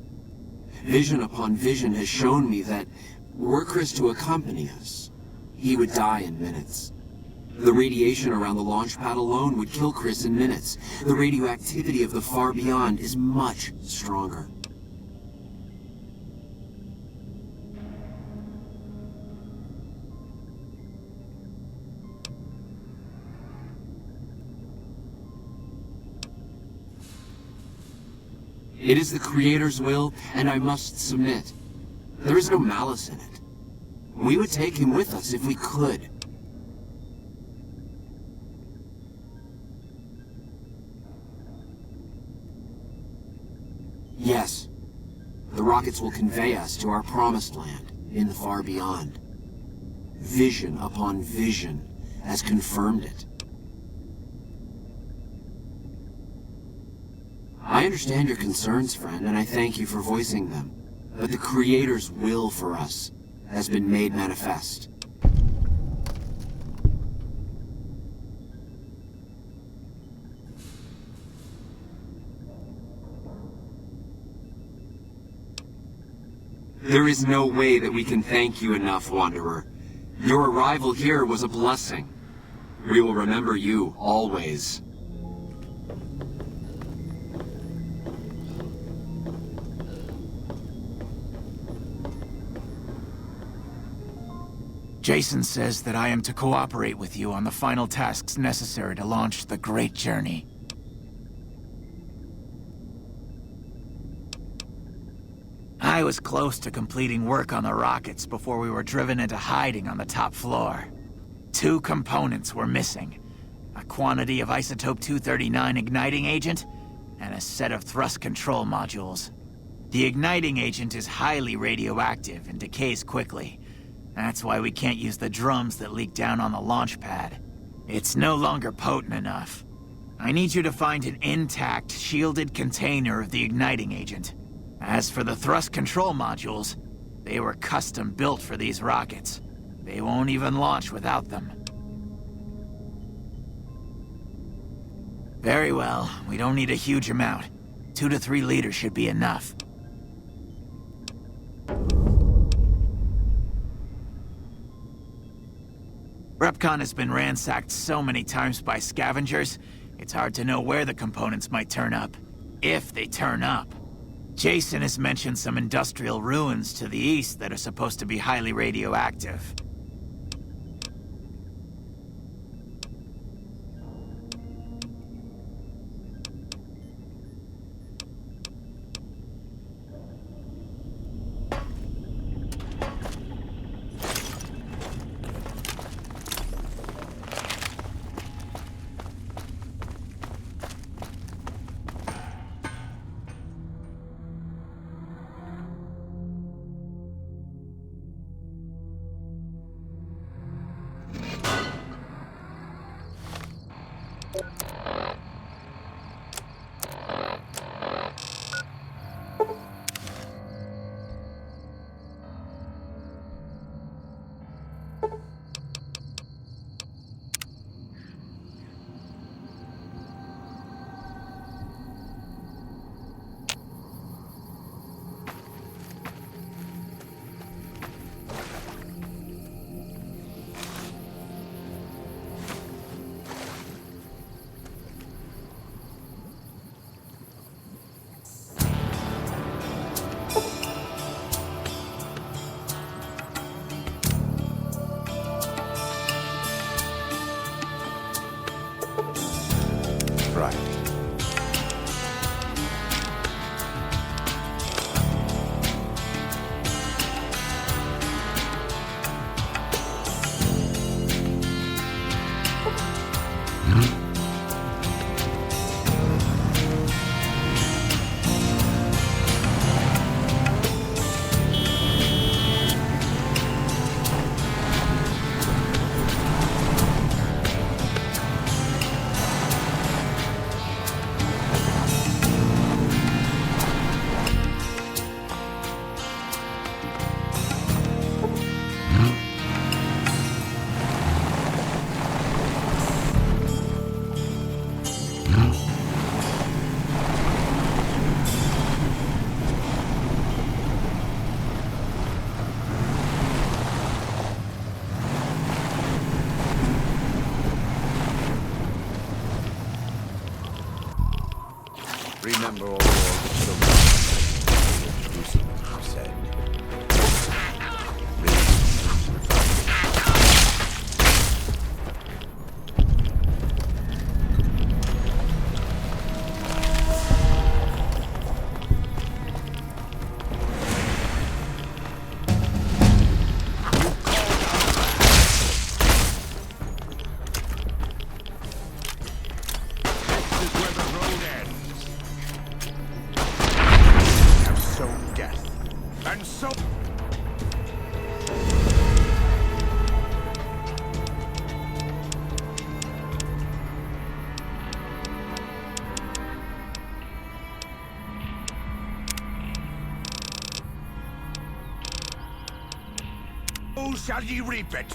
Vision upon vision has shown me that were Chris to accompany us, he would die in minutes. The radiation around the launch pad alone would kill Chris in minutes. The radioactivity of the far beyond is much stronger. It is the Creator's will, and I must submit. There is no malice in it. We would take him with us if we could. Yes, the rockets will convey us to our promised land in the far beyond. Vision upon vision has confirmed it. I understand your concerns, friend, and I thank you for voicing them. But the Creator's will for us has been made manifest. There is no way that we can thank you enough, Wanderer. Your arrival here was a blessing. We will remember you, always. Jason says that I am to cooperate with you on the final tasks necessary to launch the Great Journey. I was close to completing work on the rockets before we were driven into hiding on the top floor. 2 components were missing. A quantity of isotope 239 igniting agent, and a set of thrust control modules. The igniting agent is highly radioactive and decays quickly. That's why we can't use the drums that leak down on the launch pad. It's no longer potent enough. I need you to find an intact, shielded container of the igniting agent. As for the thrust control modules, they were custom built for these rockets. They won't even launch without them. Very well, we don't need a huge amount. 2 to 3 liters should be enough. Repcon has been ransacked so many times by scavengers, it's hard to know where the components might turn up. If they turn up. Jason has mentioned some industrial ruins to the east that are supposed to be highly radioactive. Remember all the children. Introducing them, you said. So shall ye reap it?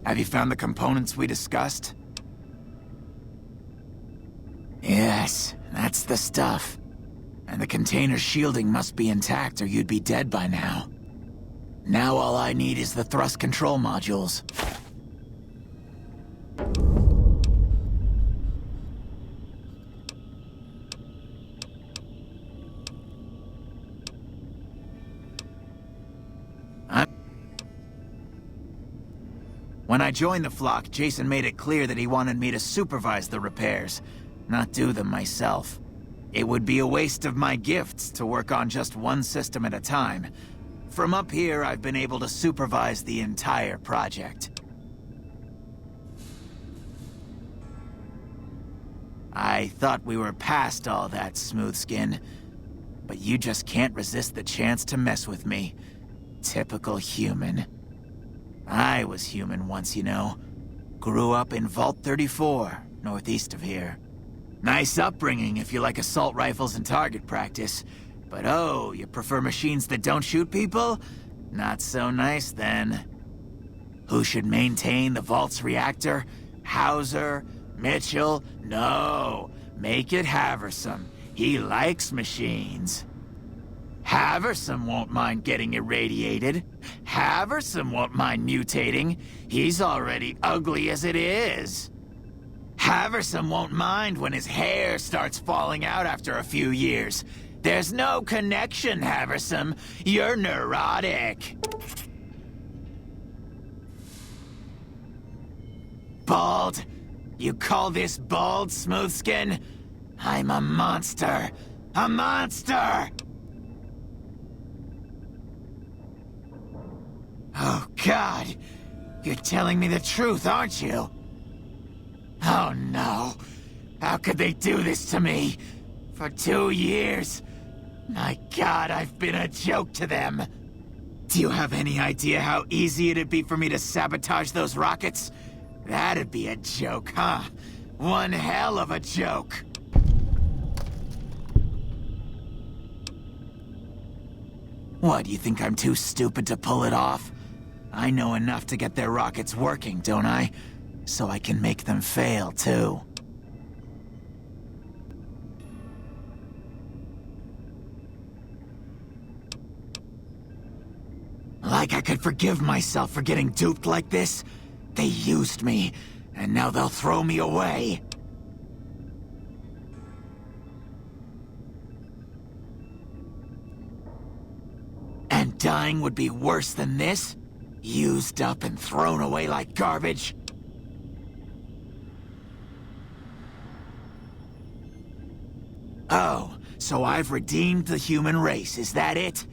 Have you found the components we discussed? Yes, that's the stuff. And the container's shielding must be intact or you'd be dead by now. Now all I need is the thrust control modules. When I joined the flock, Jason made it clear that he wanted me to supervise the repairs, not do them myself. It would be a waste of my gifts to work on just one system at a time. From up here, I've been able to supervise the entire project. I thought we were past all that, Smoothskin. But you just can't resist the chance to mess with me. Typical human. I was human once, you know. Grew up in Vault 34, northeast of here. Nice upbringing if you like assault rifles and target practice. But oh, you prefer machines that don't shoot people? Not so nice then. Who should maintain the Vault's reactor? Hauser? Mitchell? No. Make it Haversam. He likes machines. Haversam won't mind getting irradiated. Haversam won't mind mutating. He's already ugly as it is. Haversam won't mind when his hair starts falling out after a few years. There's no connection, Haversam. You're neurotic. Bald? You call this bald, Smoothskin? I'm a monster. A monster! Oh, God. You're telling me the truth, aren't you? Oh, no. How could they do this to me? For 2 years. My God, I've been a joke to them. Do you have any idea how easy it'd be for me to sabotage those rockets? That'd be a joke, huh? One hell of a joke. What, do you think I'm too stupid to pull it off? I know enough to get their rockets working, don't I? So I can make them fail, too. Like I could forgive myself for getting duped like this? They used me, and now they'll throw me away. And dying would be worse than this? Used up and thrown away like garbage? Oh, so I've redeemed the human race, is that it?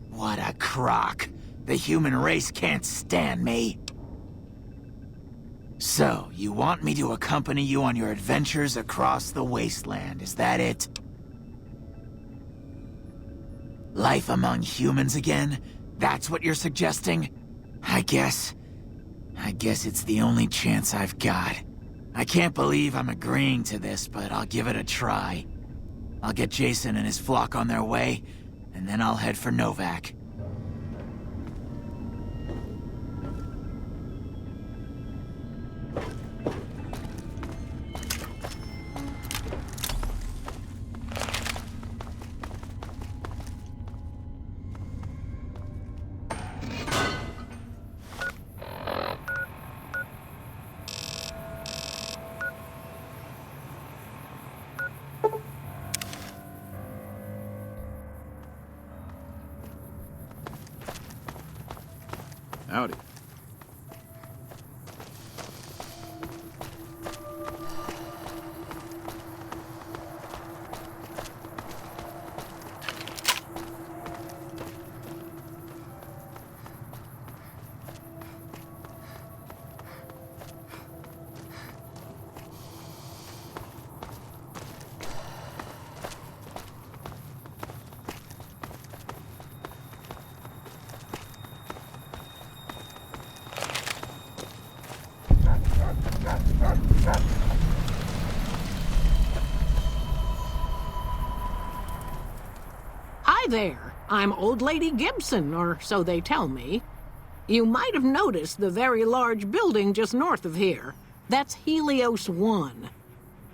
What a crock. The human race can't stand me. So, you want me to accompany you on your adventures across the wasteland, is that it? Life among humans again? That's what you're suggesting? I guess it's the only chance I've got. I can't believe I'm agreeing to this, but I'll give it a try. I'll get Jason and his flock on their way, and then I'll head for Novak. Howdy. Hi there. I'm Old Lady Gibson, or so they tell me. You might have noticed the very large building just north of here. That's Helios 1.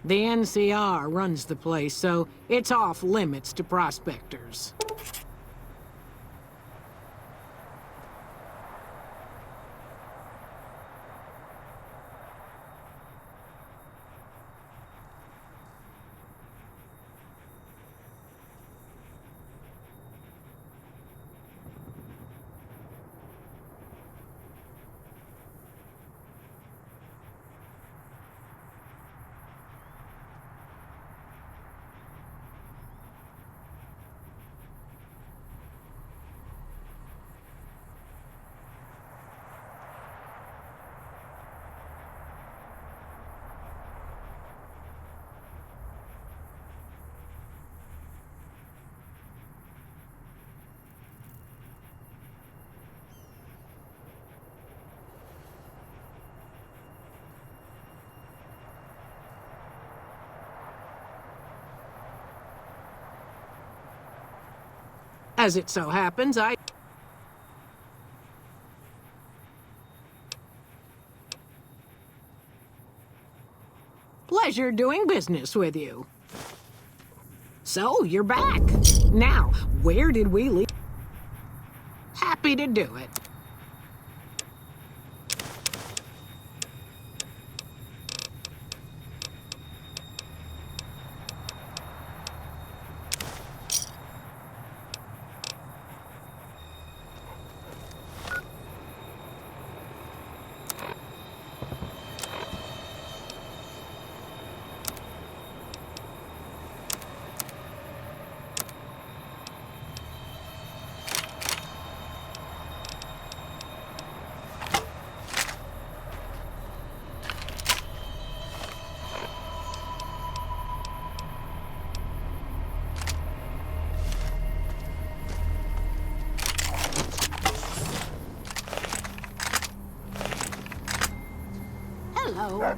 The NCR runs the place, so it's off limits to prospectors. As it so happens, Pleasure doing business with you. So, you're back. Now, where did we leave? Happy to do it. Hello.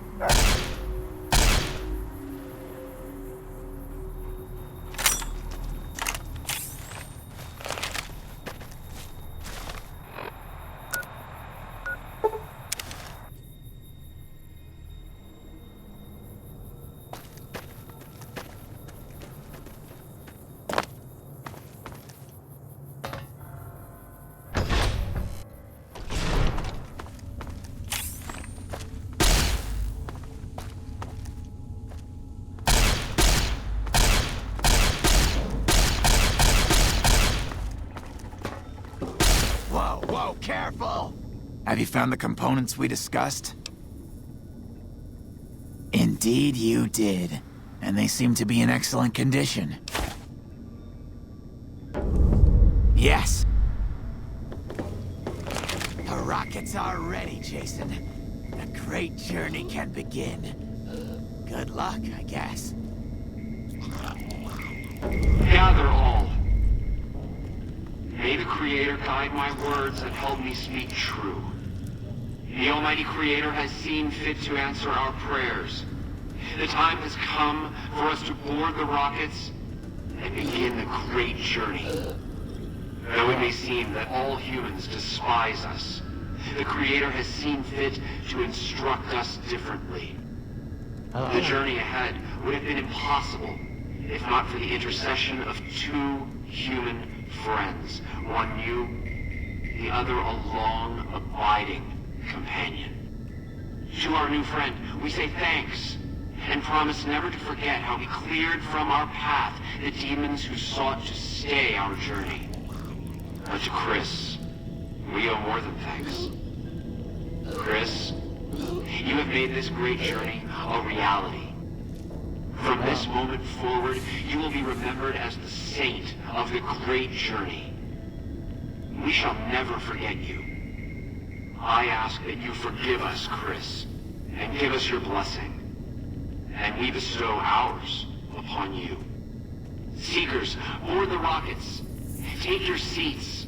Whoa, careful! Have you found the components we discussed? Indeed you did. And they seem to be in excellent condition. Yes. The rockets are ready, Jason. The great journey can begin. Good luck, I guess. Gather all. May the Creator guide my words and help me speak true. The Almighty Creator has seen fit to answer our prayers. The time has come for us to board the rockets and begin the great journey. Though it may seem that all humans despise us, the Creator has seen fit to instruct us differently. The journey ahead would have been impossible if not for the intercession of two human friends, one new, the other a long, abiding companion. To our new friend, we say thanks, and promise never to forget how he cleared from our path the demons who sought to stay our journey. But to Chris, we owe more than thanks. Chris, you have made this great journey a reality. From this moment forward, you will be remembered as the saint of the great journey. We shall never forget you. I ask that you forgive us, Chris, and give us your blessing. And we bestow ours upon you. Seekers, board the rockets. Take your seats.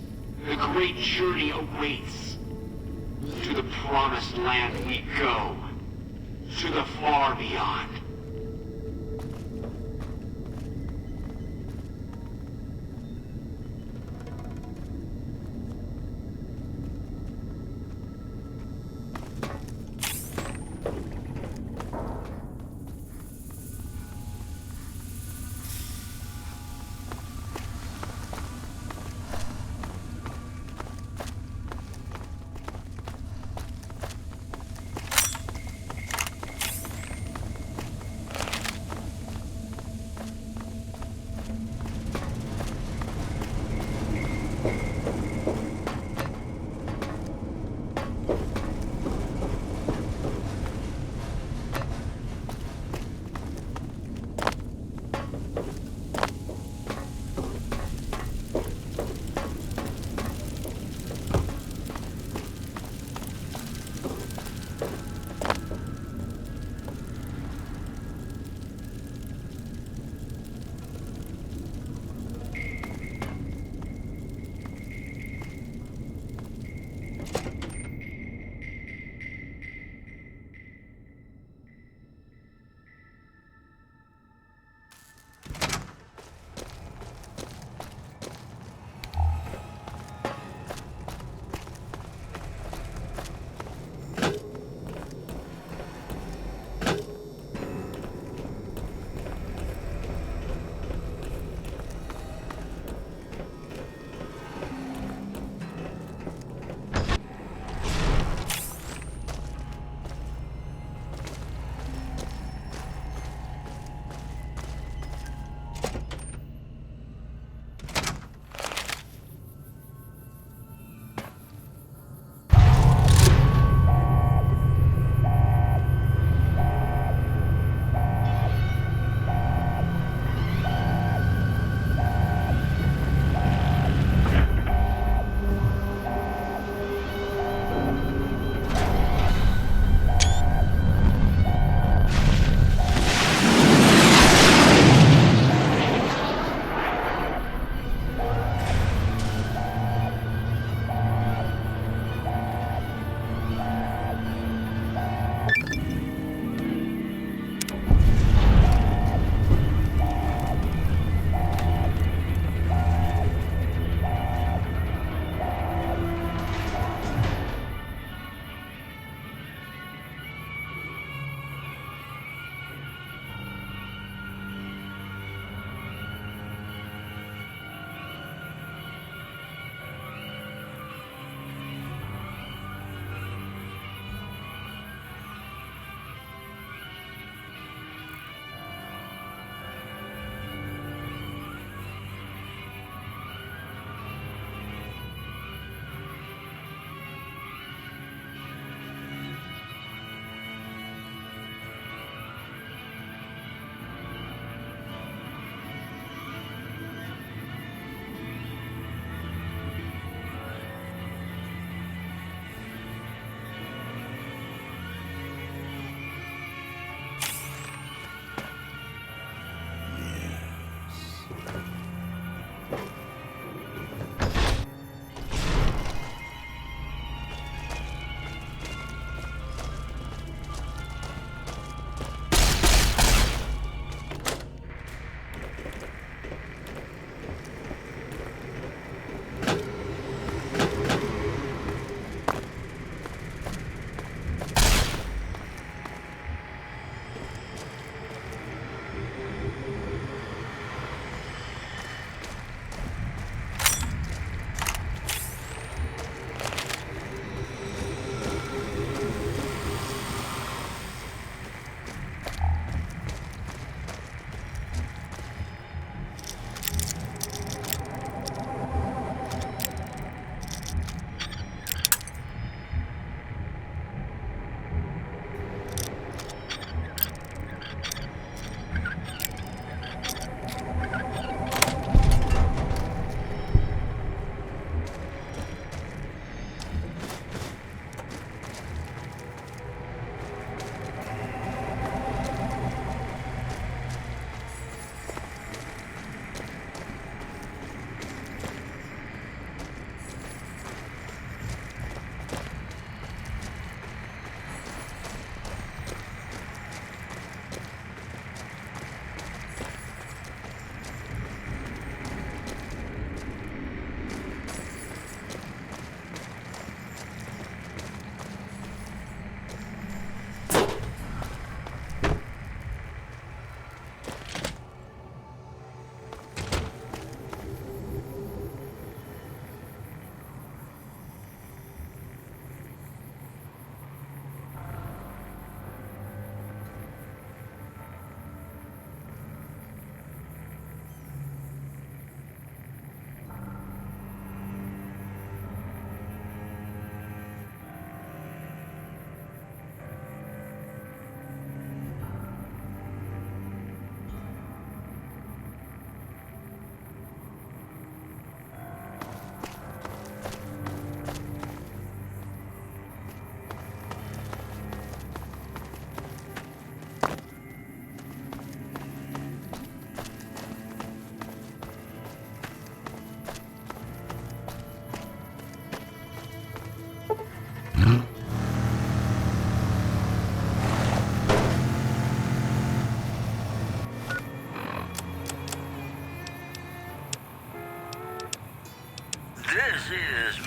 The great journey awaits. To the promised land we go. To the far beyond.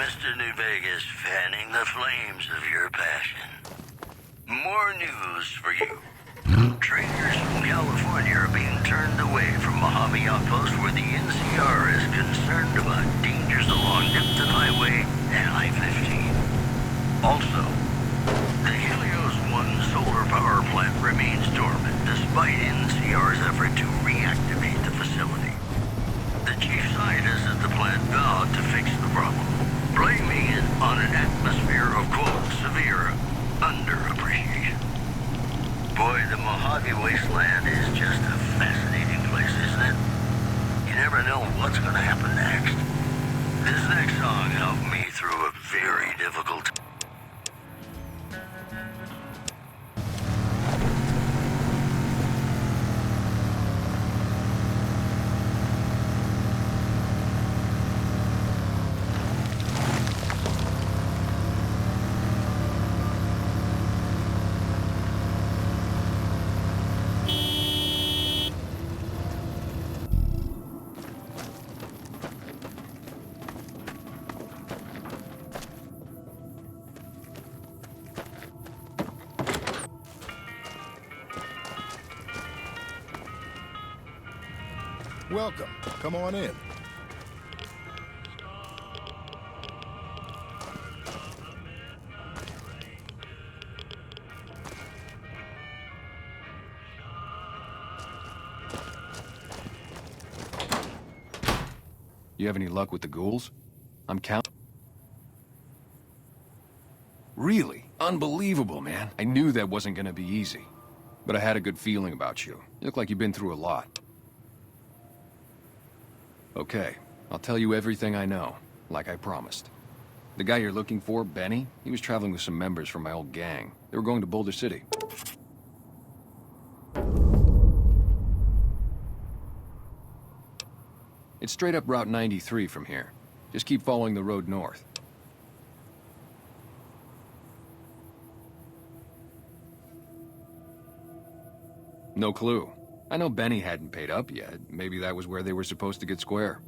Mr. New Vegas, fanning the flames of your passion. More news for you. Traders from California are being turned away from Mojave Outpost where the NCR is concerned about dangers along Nipton Highway and I-15. Also, the Helios 1 solar power plant remains dormant despite NCR's effort to reactivate the facility. The chief scientist at the plant vowed to fix the problem, blaming it on an atmosphere of, quote, severe underappreciation. Boy, the Mojave Wasteland is just a fascinating place, isn't it? You never know what's going to happen next. This next song helped me through a very difficult time. Welcome. Come on in. You have any luck with the ghouls? I'm counting. Really? Unbelievable, man. I knew that wasn't gonna be easy. But I had a good feeling about you. You look like you've been through a lot. Okay, I'll tell you everything I know, like I promised. The guy you're looking for, Benny, he was traveling with some members from my old gang. They were going to Boulder City. It's straight up Route 93 from here. Just keep following the road north. No clue. I know Benny hadn't paid up yet. Maybe that was where they were supposed to get square.